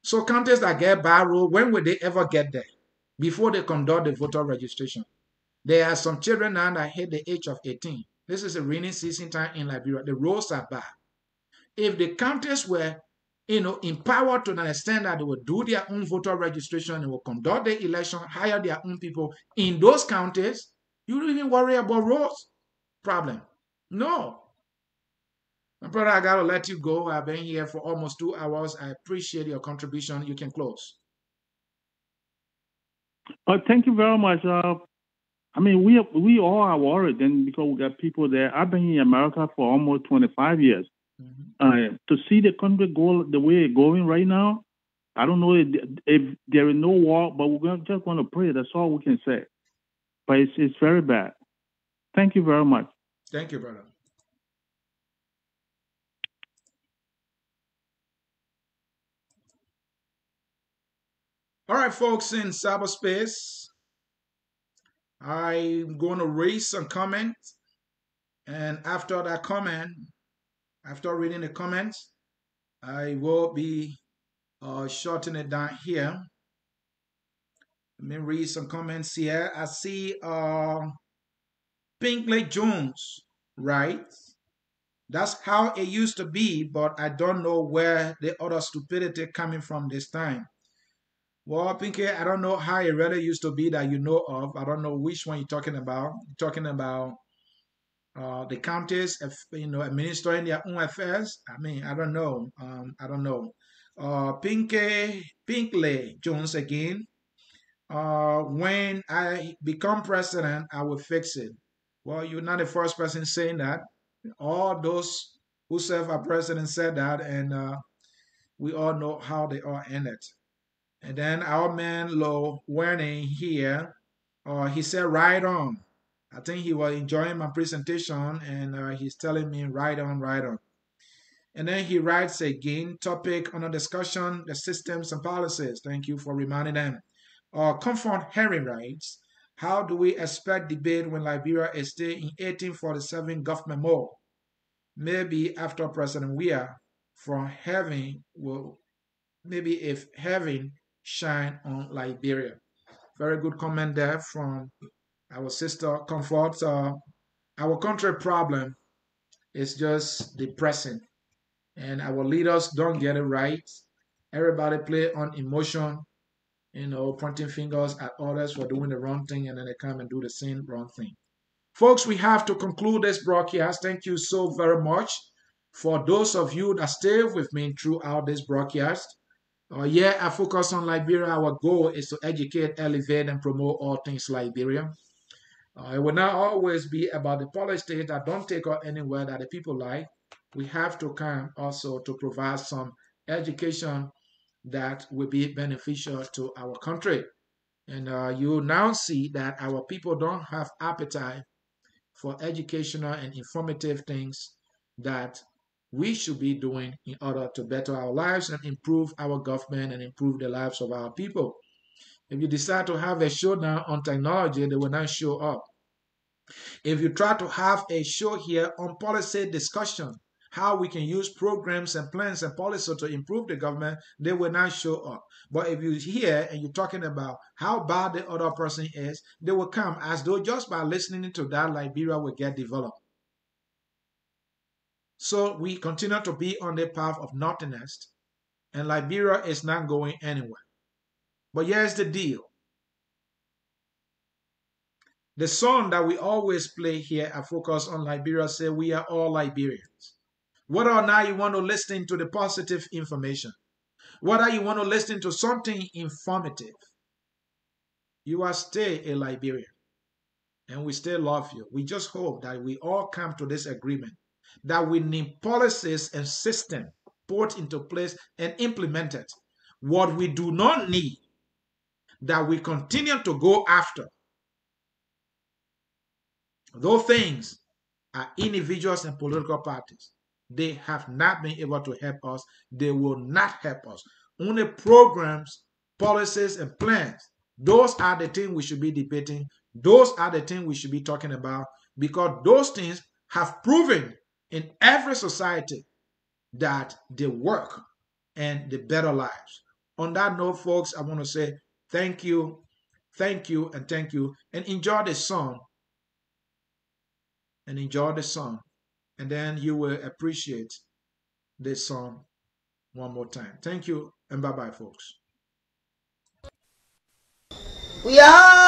So counties that get bad rule, when will they ever get there? Before they conduct the voter registration. There are some children now that hit the age of 18. This is a rainy season time in Liberia. The roads are bad. If the counties were, empowered to an extent that they will do their own voter registration and will conduct the election, hire their own people in those counties, you don't even worry about roads problem. No. My brother, I gotta let you go. I've been here for almost 2 hours. I appreciate your contribution. You can close. Thank you very much. I mean, we all are worried, and because we got people there. I've been in America for almost 25 years. To see the country go the way it's going right now, I don't know if there is no war, but we're just going to pray. That's all we can say. But it's very bad. Thank you very much. Thank you, brother. All right, folks in cyberspace, I'm going to raise some comments. And after that comment, after reading the comments, I will be shortening it down here. Let me read some comments here. I see Pinkley Jones, right? That's how it used to be, but I don't know where the other stupidity coming from this time. Well, Pinky, I don't know how it really used to be that you know of. I don't know which one you're talking about. You're talking about the counties, administering their own affairs. I mean, I don't know. I don't know. Pinkley Jones again. When I become president, I will fix it. Well, you're not the first person saying that. All those who serve as president said that, and we all know how they all ended. And then our man Lo Werning here, he said, right on. I think he was enjoying my presentation, and he's telling me, right on, right on. And then he writes again, topic under discussion, the systems and policies. Thank you for reminding them. Comfort Henry writes, how do we expect debate when Liberia is still in 1847 government mode? Maybe after President Weah from heaven will, maybe if heaven shine on Liberia. Very good comment there from our sister Comfort. Our country problem is just depressing, and our leaders don't get it right. Everybody play on emotion, pointing fingers at others for doing the wrong thing, and then they come and do the same wrong thing. Folks, we have to conclude this broadcast. Thank you so very much for those of you that stay with me throughout this broadcast. Yeah, I focus on Liberia. Our goal is to educate, elevate, and promote all things Liberia. It will not always be about the politics that don't take us anywhere that the people like. We have to come also to provide some education that will be beneficial to our country. And you now see that our people don't have appetite for educational and informative things that we should be doing in order to better our lives and improve our government and improve the lives of our people. If you decide to have a show now on technology, they will not show up. If you try to have a show here on policy discussion, how we can use programs and plans and policy to improve the government, they will not show up. But if you hear and you're talking about how bad the other person is, they will come as though just by listening to that, Liberia will get developed. So we continue to be on the path of nothingness, and Liberia is not going anywhere. But here's the deal. The song that we always play here at Focus on Liberia say we are all Liberians. Whether or not you want to listen to the positive information, whether you want to listen to something informative, you are still a Liberian and we still love you. We just hope that we all come to this agreement that we need policies and system put into place and implemented. What we do not need, that we continue to go after. Those things are individuals and political parties. They have not been able to help us. They will not help us. Only programs, policies, and plans. Those are the things we should be debating. Those are the things we should be talking about because those things have proven in every society that they work and the better lives. On that note, folks, I want to say thank you, thank you, and thank you, and enjoy the song. And enjoy the song. And then you will appreciate this song one more time. Thank you, and bye bye, folks. We are